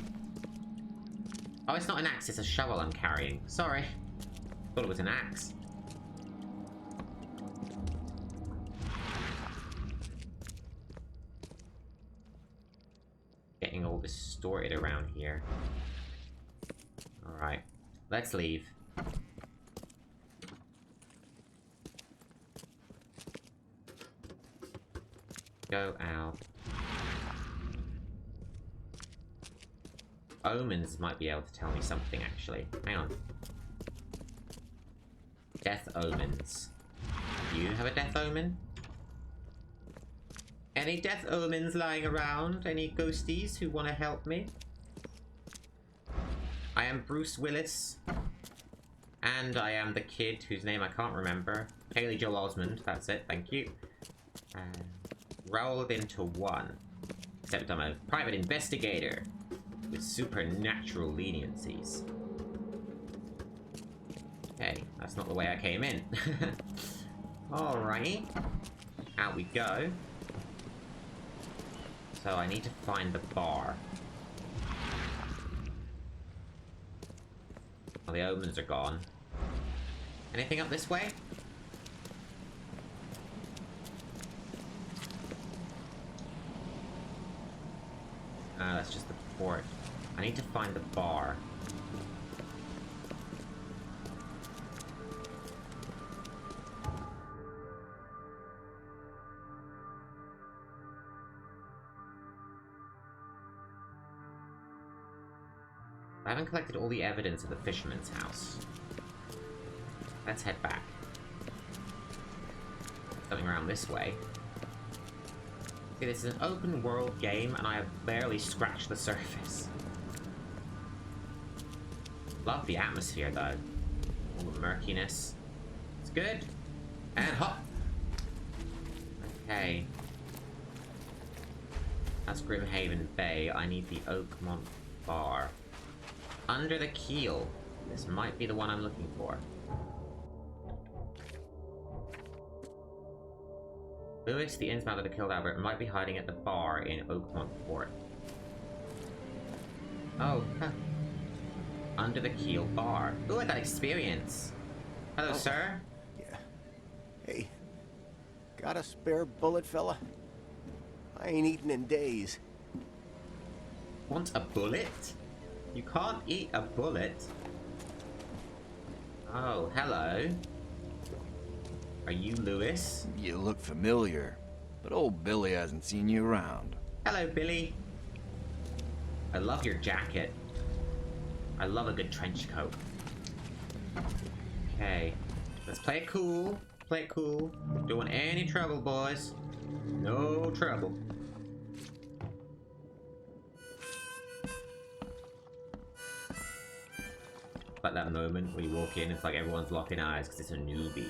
Oh, it's not an axe, it's a shovel I'm carrying. Sorry. Thought it was an axe. Getting all distorted around here. Alright, let's leave. Go out. Omens might be able to tell me something, actually. Hang on. Death omens. Do you have a death omen? Any death omens lying around? Any ghosties who want to help me? I am Bruce Willis. And I am the kid whose name I can't remember. Haley Joel Osment, that's it, thank you. Rolled into one. Except I'm a private investigator with supernatural leniencies. Okay, that's not the way I came in. Alrighty. Out we go. So I need to find the bar. Well, the omens are gone. Anything up this way? That's just the port. I need to find the bar. I haven't collected all the evidence at the fisherman's house. Let's head back. something around this way. See, this is an open world game, and I have barely scratched the surface. Love the atmosphere, though. All the murkiness. It's good. And hop. Okay. That's Grimhaven Bay. I need the Oakmont Bar. Under the keel. This might be the one I'm looking for. Lewis, the Innsmouth that killed Albert, might be hiding at the bar in Oakmont Port. Oh, huh. Under the keel bar. Ooh, I got experience. Hello, sir. Yeah. Hey, got a spare bullet, fella? I ain't eaten in days. Want a bullet? You can't eat a bullet. Oh, hello. Are you Lewis? You look familiar, but old Billy hasn't seen you around. Hello, Billy. I love your jacket. I love a good trench coat. Okay. Let's play it cool. Play it cool. Don't want any trouble, boys. No trouble. Like that moment when you walk in, it's like everyone's locking eyes because it's a newbie.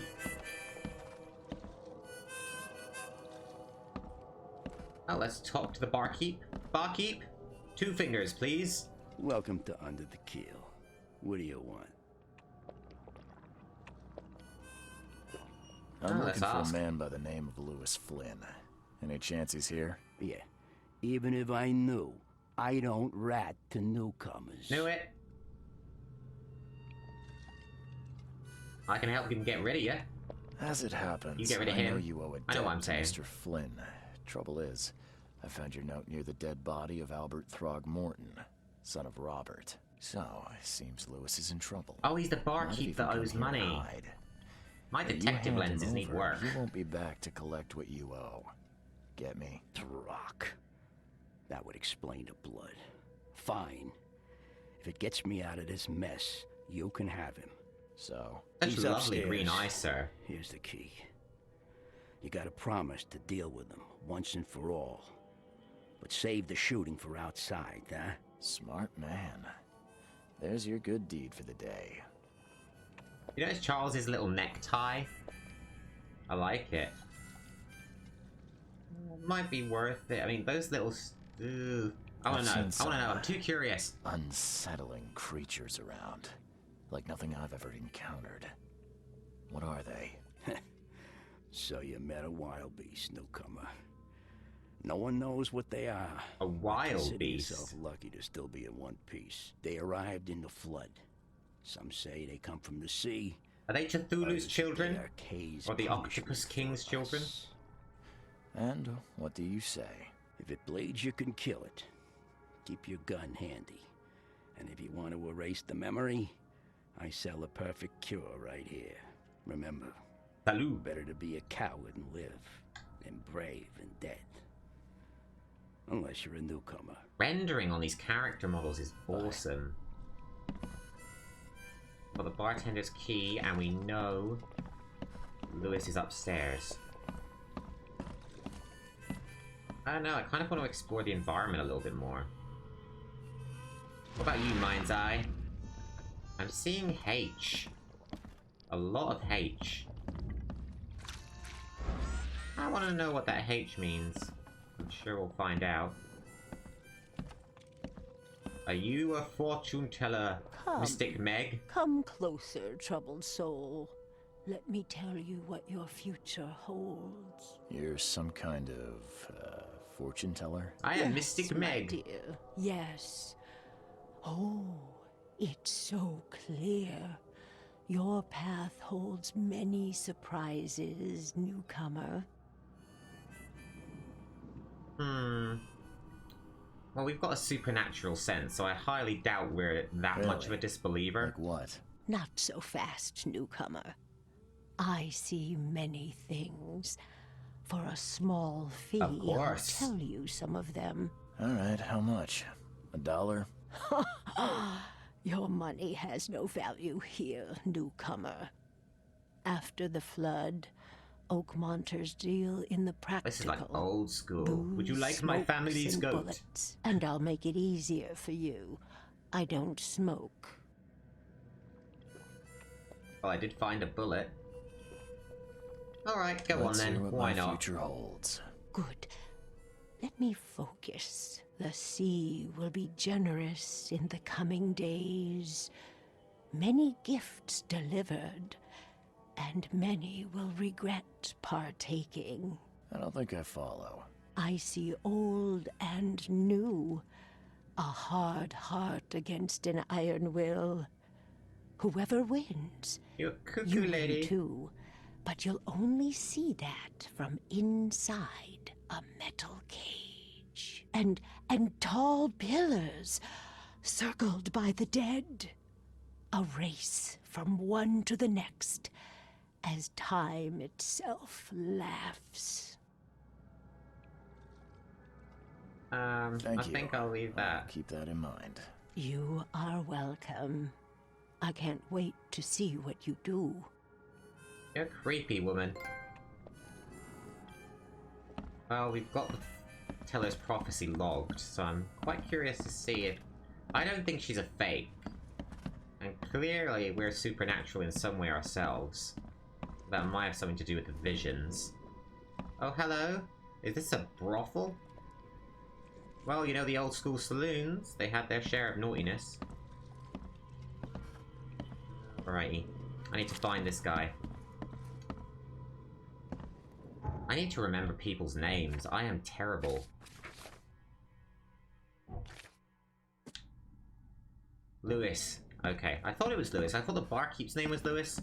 Oh, let's talk to the barkeep. Barkeep, 2 fingers, please. Welcome to Under the Keel. What do you want? I'm let's looking for ask. a man by the name of Lewis Flynn. Any chance he's here? Yeah. Even if I knew, I don't rat to newcomers. Knew it. I can help him get rid of you. As it happens, You get rid of I know him. you owe a I know debt what I'm to saying. Mr. Flynn. Trouble is, I found your note near the dead body of Albert Throgmorton, son of Robert. So, it seems Lewis is in trouble. Oh, he's the Might have barkeep even that come owes here to money. hide. My If you detective hand him lenses need over, work. He won't be back to collect what you owe. Get me? Throck. That would explain the blood. Fine. If it gets me out of this mess, you can have him. So, Such He's lovely upstairs. green eyes, sir. Here's the key. You gotta promise to deal with them once and for all. But save the shooting for outside, huh? smart man. There's your good deed for the day. You notice Charles's little necktie? I like it. Might be worth it. I mean, those little... Ooh. I want to know. I want to know. I'm too curious. Unsettling creatures around. Like nothing I've ever encountered. What are they? So you met a wild beast, newcomer. No one knows what they are. A wild Consider beast? yourself lucky to still be in one piece. They arrived in the flood. Some say they come from the sea. Are they Cthulhu's Others children? they are Kay's Or the punishment Octopus for King's us. children? And what do you say? If it bleeds, you can kill it. Keep your gun handy. And if you want to erase the memory, I sell a perfect cure right here. Remember, Salud. better to be a coward and live than brave and dead. Unless you're a newcomer. Rendering on these character models is awesome. Well, the bartender's key, and we know Lewis is upstairs. I don't know, I kind of want to explore the environment a little bit more. What about you, Mind's Eye? I'm seeing H. A lot of H. I want to know what that H means. I'm sure we'll find out. Are you a fortune teller, Come. Mystic Meg? Come closer, troubled soul. Let me tell you what your future holds. You're some kind of, fortune teller? I am Yes, Mystic my Meg. dear. Yes. Oh, it's so clear. Your path holds many surprises, newcomer. Well, we've got a supernatural sense, so I highly doubt we're that much of a Really? disbeliever. Like what? Not so fast, newcomer. I see many things. For a small fee, Of course. I'll tell you some of them. Alright, how much? $1? Your money has no value here, newcomer. After the flood, Oakmonters deal in the practical. This is like old school. Booze, Would you like my smokes, family's and goat? bullets. And I'll make it easier for you. I don't smoke. Oh, I did find a bullet. Alright, go on Let's hear then. what Why my not? future holds. Good. Let me focus. The sea will be generous in the coming days. Many gifts delivered, and many will regret partaking. I don't think I follow. I see old and new. A hard heart against an iron will. Whoever wins, You're cuckoo, you win lady. too. But you'll only see that from inside a metal cage. And tall pillars, circled by the dead. A race from one to the next, as time itself laughs. I Thank you. think I'll leave that. Keep that in mind. You are welcome. I can't wait to see what you do. You're a creepy woman. Well, we've got the Teller's prophecy logged, so I'm quite curious to see if... I don't think she's a fake. And clearly we're supernatural in some way ourselves. That might have something to do with the visions. Oh, hello? Is this a brothel? Well, you know the old school saloons, they had their share of naughtiness. Alrighty. I need to find this guy. I need to remember people's names. I am terrible. Lewis. Okay, I thought it was Lewis. I thought the barkeep's name was Lewis.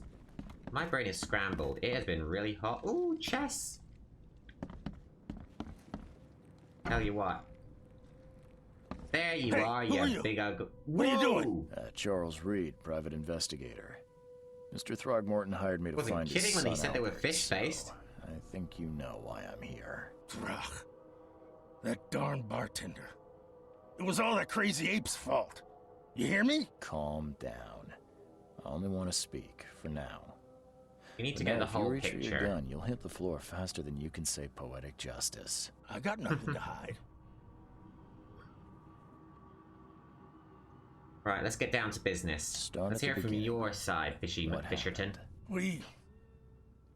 My brain is scrambled. It has been really hot. Ooh, chess! Tell you what. There you are, you big ugly... What are you doing? Charles Reed, private investigator. Mr. Throgmorton hired me to Wasn't find kidding his when he son, said they were Albert, fish-faced. so I think you know why I'm here. Throg. That darn bartender. It was all that crazy ape's fault. You hear me? Calm down. I only want to speak, for now. You need to But get now, the whole if you reach for your picture. gun, you'll hit the floor faster than you can say poetic justice. I got nothing to hide. Right, let's get down to business. Let's hear it from your side, Fisherton. We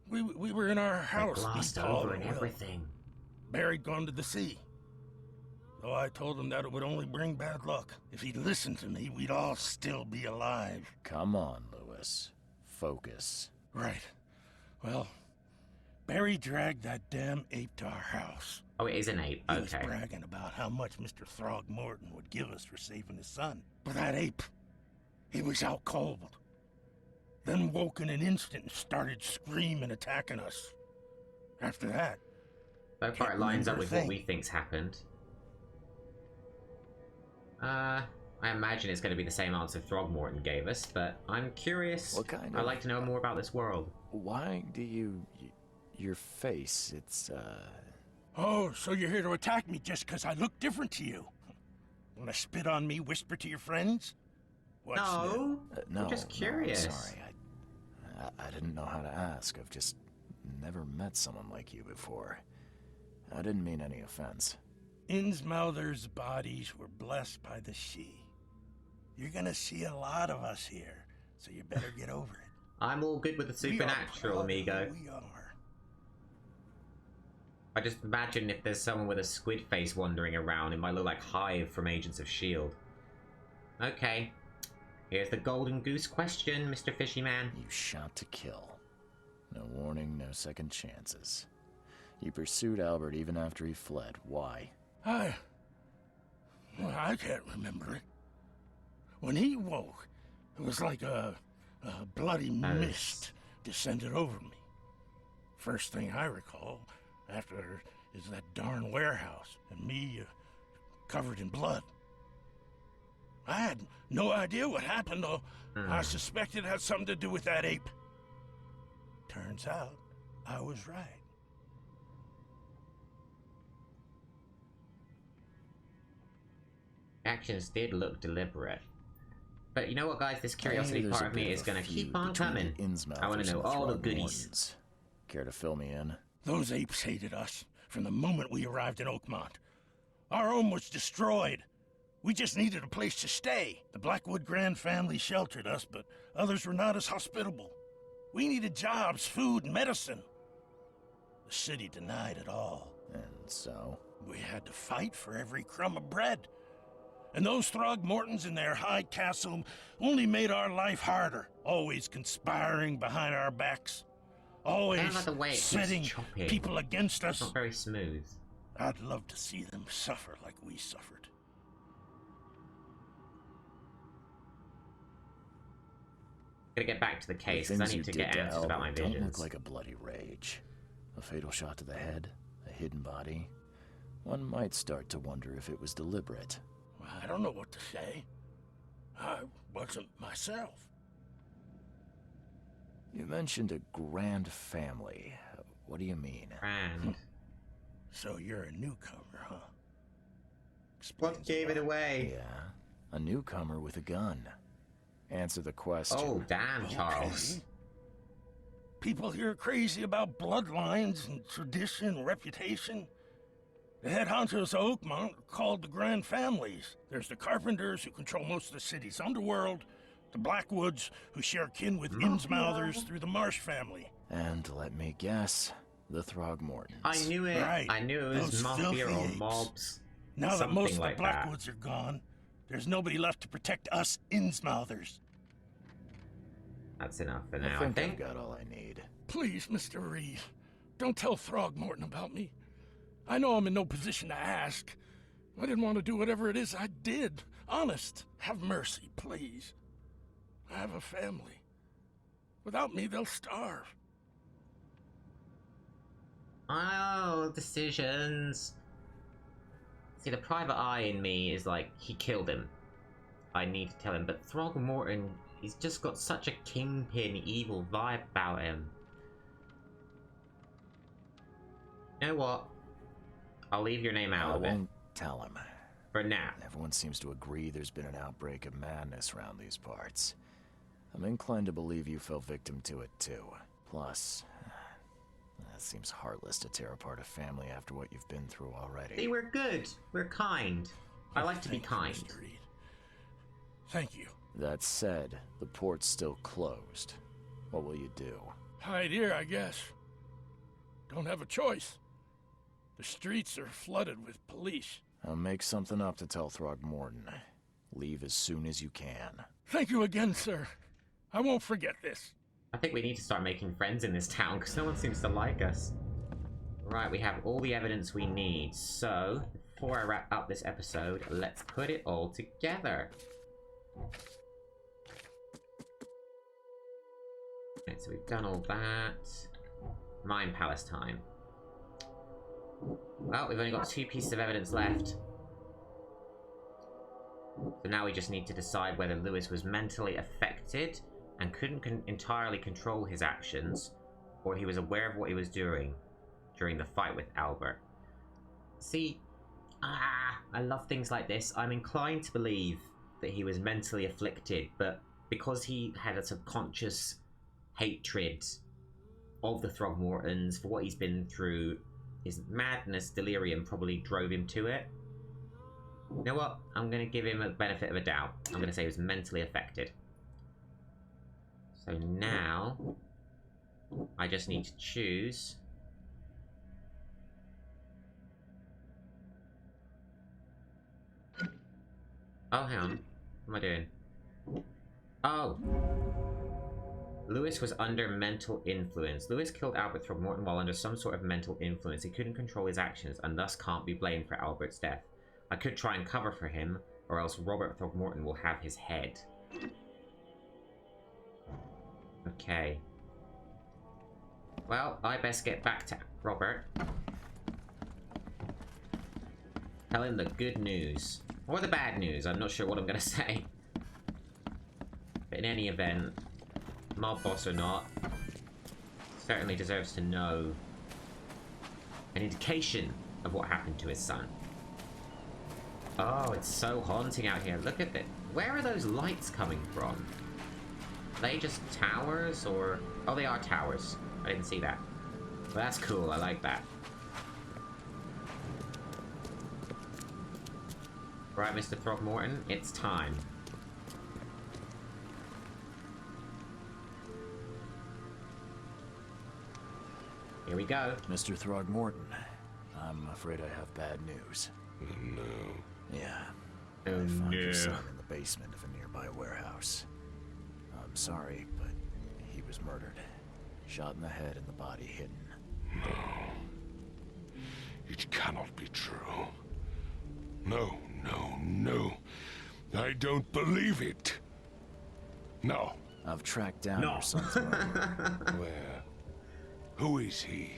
were in our house. Glossed deep all over the and will. everything. Barry'd gone to the sea. So I told him that it would only bring bad luck. If he'd listened to me, we'd all still be alive. Come on, Lewis. Focus. Right. Well, Barry dragged that damn ape to our house. Oh, it is an ape. He was Okay. bragging about how much Mr. Throgmorton would give us for saving his son. But that ape, he was out cold. Then woke in an instant and started screaming, attacking us. After that, So far it can't lines up remember with a what thing. we think's happened. I imagine it's going to be the same answer Throgmorton gave us, but I'm curious. What kind I'd of- like to know more about this world. Why do you... Your face, it's, oh, so you're here to attack me just because I look different to you? Want to spit on me, whisper to your friends? What's new? no, I'm just curious. No, I'm sorry. I didn't know how to ask. I've just never met someone like you before. I didn't mean any offense. Innsmouther's bodies were blessed by the sea. You're gonna see a lot of us here, so you better get over it. I'm all good with the We are supernatural, proud of amigo. who we are. I just imagine if there's someone with a squid face wandering around, it might look like Hive from Agents of S.H.I.E.L.D. Okay. Here's the golden goose question, Mr. Fishy Man. You shot to kill. No warning, no second chances. You pursued Albert even after he fled. Why? I can't remember it. When he woke, it was like a bloody mist descended over me. First thing I recall after is that darn warehouse and me covered in blood. I had no idea what happened, though. I suspected it had something to do with that ape. Turns out, I was right. Actions did look deliberate. But you know what, guys? This curiosity There's part a of me bit is of a going to feud keep on between coming. the Innsmouthers I want to know and the all the Throgmortons. goodies. Care to fill me in? Those apes hated us from the moment we arrived in Oakmont. Our home was destroyed. We just needed a place to stay. The Blackwood Grand family sheltered us, but others were not as hospitable. We needed jobs, food, and medicine. The city denied it all. And so? We had to fight for every crumb of bread. And those Throgmortons in their high castle only made our life harder, always conspiring behind our backs. Always setting people against us. Not very smooth. I'd love to see them suffer like we suffered. Gonna get back to the case, because I need to get answers about my visions. Don't look like a bloody rage. A fatal shot to the head, a hidden body. One might start to wonder if it was deliberate. I don't know what to say. I wasn't myself. You mentioned a grand family. What do you mean? Grand. So you're a newcomer, huh? What gave it away? Yeah, a newcomer with a gun. Answer the question. Oh, damn, Charles. Okay. People here are crazy about bloodlines and tradition and reputation. The head honchos of Oakmont are called the Grand Families. There's the Carpenters, who control most of the city's underworld, the Blackwoods, who share kin with Innsmouthers through the Marsh family. And let me guess, the Throgmortons. I knew it. Right. I knew it was Those mafia or apes. mobs. Now that most of the like Blackwoods are gone, there's nobody left to protect us Innsmouthers. That's enough for now, I think I've got all I need. Please, Mr. Reed, don't tell Throgmorton about me. I know I'm in no position to ask. I didn't want to do whatever it is I did. Honest, have mercy, please. I have a family. Without me, they'll starve. Oh, decisions. See, the private eye in me is like, he killed him. I need to tell him, but Throgmorton, he's just got such a kingpin, evil vibe about him. You know what? I'll leave your name out of it. I won't tell him. For now. Everyone seems to agree there's been an outbreak of madness around these parts. I'm inclined to believe you fell victim to it too. Plus, it seems heartless to tear apart a family after what you've been through already. See, we're good. We're kind. I like to be kind. Mr. Reed. Thank you. That said, the port's still closed. What will you do? Hide here, I guess. Don't have a choice. The streets are flooded with police. I'll make something up to tell Throgmorton. Leave as soon as you can. Thank you again, sir. I won't forget this. I think we need to start making friends in this town, because no one seems to like us. Right, we have all the evidence we need, so before I wrap up this episode, let's put it all together. Okay, so we've done all that. Mind Palace time. Well, we've only got 2 pieces of evidence left. So now we just need to decide whether Lewis was mentally affected and couldn't entirely control his actions, or he was aware of what he was doing during the fight with Albert. See, I love things like this. I'm inclined to believe that he was mentally afflicted, but because he had a subconscious hatred of the Throgmortons for what he's been through, his madness, delirium probably drove him to it. You know what? I'm going to give him a benefit of a doubt. I'm going to say he was mentally affected. So now, I just need to choose. Oh, hang on. What am I doing? Oh. Lewis was under mental influence. Lewis killed Albert Throgmorton while under some sort of mental influence. He couldn't control his actions and thus can't be blamed for Albert's death. I could try and cover for him, or else Robert Throgmorton will have his head. Okay. Well, I best get back to Robert. Tell him the good news. Or the bad news, I'm not sure what I'm gonna say. But in any event, mob boss or not, certainly deserves to know an indication of what happened to his son. Oh, it's so haunting out here. Look at it. Where are those lights coming from? Are they just towers, or... Oh, they are towers. I didn't see that. That's cool, I like that. Right, Mr. Throgmorton, it's time. Here we go. Mr. Throgmorton, I'm afraid I have bad news. No. Yeah. Oh, I found your no. son in the basement of a nearby warehouse. I'm sorry, but he was murdered. Shot in the head and the body hidden. No. It cannot be true. No, no, no. I don't believe it. No. I've tracked down your son's murderer. Where? Who is he?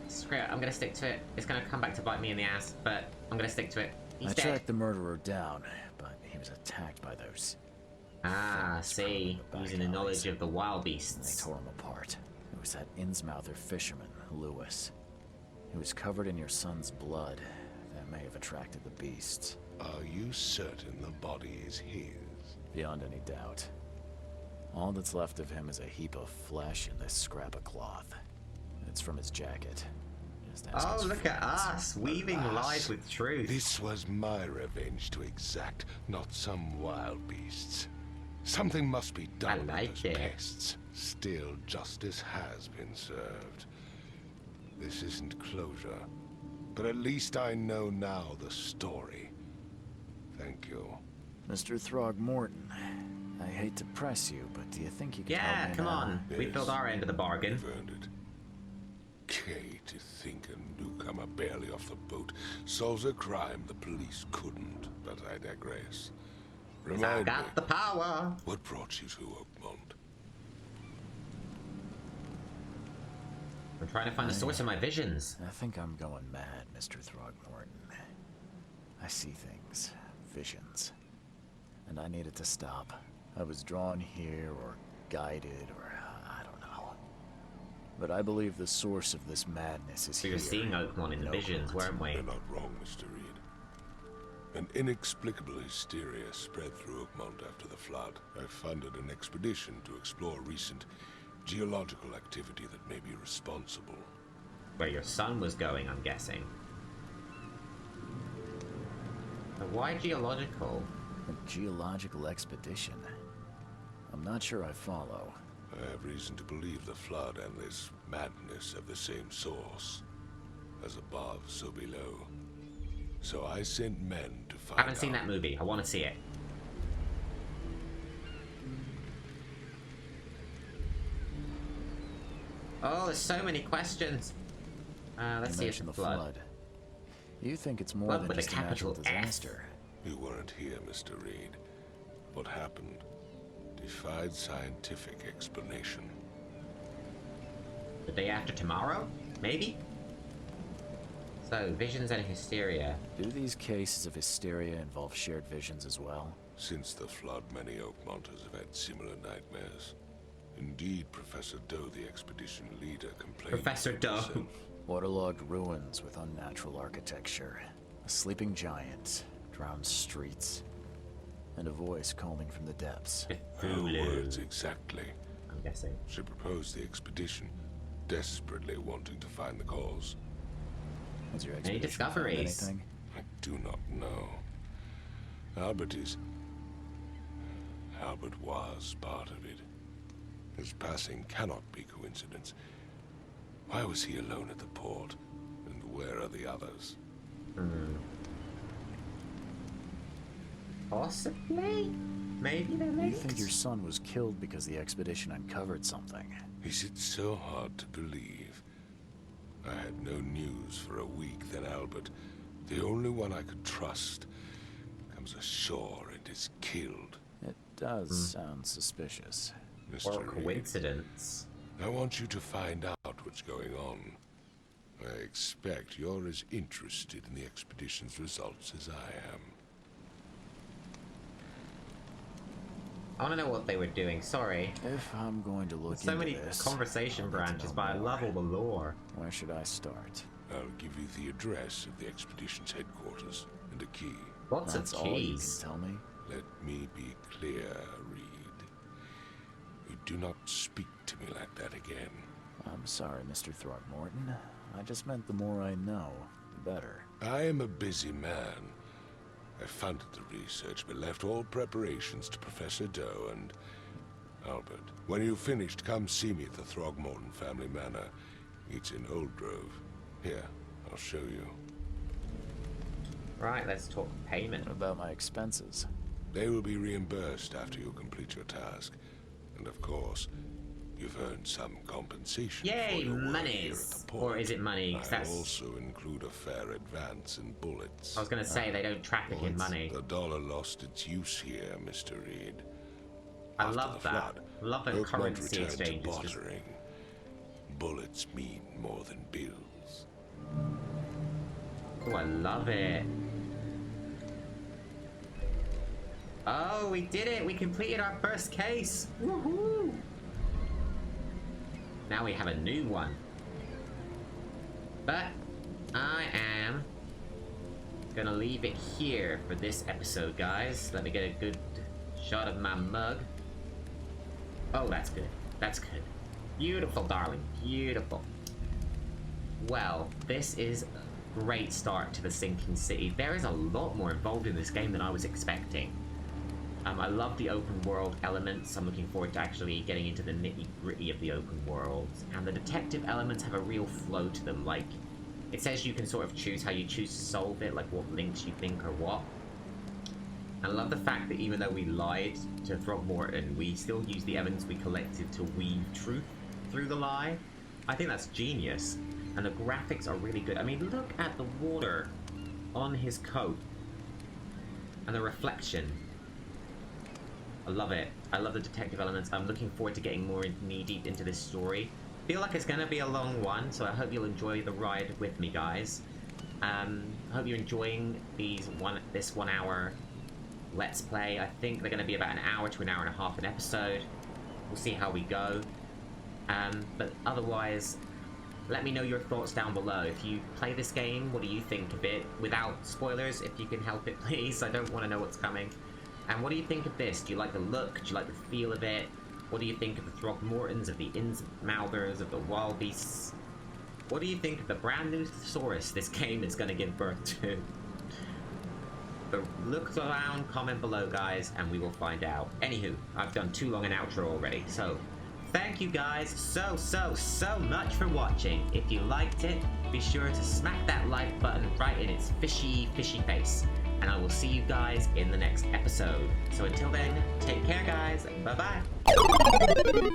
Screw it, I'm gonna stick to it. It's gonna come back to bite me in the ass, but I'm gonna stick to it. He's I dead. tracked the murderer down, but he was attacked by those. Ah, see. Using the knowledge of the wild They beasts. tore him apart. It was that Innsmouther fisherman, Lewis. He was covered in your son's blood. That may have attracted the beasts. Are you certain the body is his? Beyond any doubt. All that's left of him is a heap of flesh and this scrap of cloth. It's from his jacket. Just ask Oh, his look at friends. us, weaving Alas, lies with truth. This was my revenge to exact, not some wild beasts. Something must be done with like those it. pests. Still, justice has been served. This isn't closure, but at least I know now the story. Thank you. Mr. Throgmorton, I hate to press you, but do you think you could help Yeah, me come now? on. We Yes. filled our end of the bargain. You've earned it. Kay, to think a newcomer barely off the boat solves a crime the police couldn't, but I digress. 'Cause I Remind me, got the power. what brought you to Oakmont? I'm trying to find the source of my visions. I think I'm going mad, Mr. Throgmorton. I see things, visions, and I needed to stop. I was drawn here, or guided, or I don't know. But I believe the source of this madness is We here. were seeing Oakmont in the visions, weren't we? You're not wrong, Mr. Reed. An inexplicable hysteria spread through Oakmont after the flood. I funded an expedition to explore recent geological activity that may be responsible. Where your son was going, I'm guessing. But why geological? A geological expedition? I'm not sure I follow. I have reason to believe the flood and this madness have the same source. As above, so below. So I sent men to find I haven't seen out. that movie. I want to see it. Oh, there's so many questions. Let's You see if mentioned the the flood. flood. You think it's more Flood than with a just a natural capital S. disaster? You weren't here, Mr. Reed. What happened defied scientific explanation. The day after tomorrow? Maybe? So, visions and hysteria. Do these cases of hysteria involve shared visions as well? Since the flood, many Oakmonters have had similar nightmares. Indeed, Professor Doe, the expedition leader, complained. Professor of it Doe. himself. Waterlogged ruins with unnatural architecture, a sleeping giant, drowned streets, and a voice calling from the depths. Her words exactly. I'm guessing. She proposed the expedition, desperately wanting to find the cause. Has your Any expedition found discoveries? anything? I do not know. Albert was part of it. His passing cannot be coincidence. Why was he alone at the port? And where are the others? Possibly? Maybe they're You linked? think your son was killed because the expedition uncovered something? Is it so hard to believe? I had no news for a week, then Albert, the only one I could trust, comes ashore and is killed. It does sound suspicious. Mr. Or Reed, coincidence. I want you to find out what's going on. I expect you're as interested in the expedition's results as I am. I want to know what they were doing. Sorry. If I'm going to look So into many this, conversation I'll need to branches, know but I more. love all the lore. Where should I start? I'll give you the address of the expedition's headquarters and a key. Lots That's of all you can keys. tell me? Let me be clear, Reed. You do not speak to me like that again. I'm sorry, Mr. Throckmorton. I just meant the more I know, the better. I am a busy man. I funded the research, but left all preparations to Professor Doe and Albert. When you've finished, come see me at the Throgmorton family manor. It's in Old Grove. Here, I'll show you. Right, let's talk payment. What about my expenses? They will be reimbursed after you complete your task. And of course, you've earned some compensation Yay, for your work here at monies! the port. Or is it money? 'Cause I'll that's... also include a fair advance in bullets. I was going to say, they don't traffic in money. The dollar lost its use here, Mr. Reed. I After love the that. flood, Love the Oakmont currency returned to exchange. It's just... bartering. Bullets mean more than bills. Oh, I love it. Oh, we did it! We completed our first case! Woohoo! Now we have a new one. But I am gonna leave it here for this episode, guys. Let me get a good shot of my mug. Oh, that's good. That's good. Beautiful, darling. Beautiful. Well, this is a great start to the Sinking City. There is a lot more involved in this game than I was expecting. I love the open world elements. I'm looking forward to actually getting into the nitty-gritty of the open world. And the detective elements have a real flow to them. Like, it says you can sort of choose how you choose to solve it, like what links you think are what. I love the fact that even though we lied to Throgmorton, we still use the evidence we collected to weave truth through the lie. I think that's genius. And the graphics are really good. I mean, look at the water on his coat. And the reflection. I love it. I love the detective elements. I'm looking forward to getting more knee-deep into this story. Feel like it's going to be a long one, so I hope you'll enjoy the ride with me, guys. I hope you're enjoying this 1 hour Let's Play. I think they're going to be about an hour to an hour and a half an episode. We'll see how we go. But otherwise, let me know your thoughts down below. If you play this game, what do you think of it? Without spoilers, if you can help it, please. I don't want to know what's coming. And what do you think of this? Do you like the look? Do you like the feel of it? What do you think of the Throgmortons, of the Innsmouthers, of the Wild Beasts? What do you think of the brand new thesaurus this game is going to give birth to? But look around, comment below, guys, and we will find out. Anywho, I've done too long an outro already, so thank you guys so much for watching. If you liked it, be sure to smack that like button right in its fishy face. And I will see you guys in the next episode. So until then, take care, guys. Bye-bye.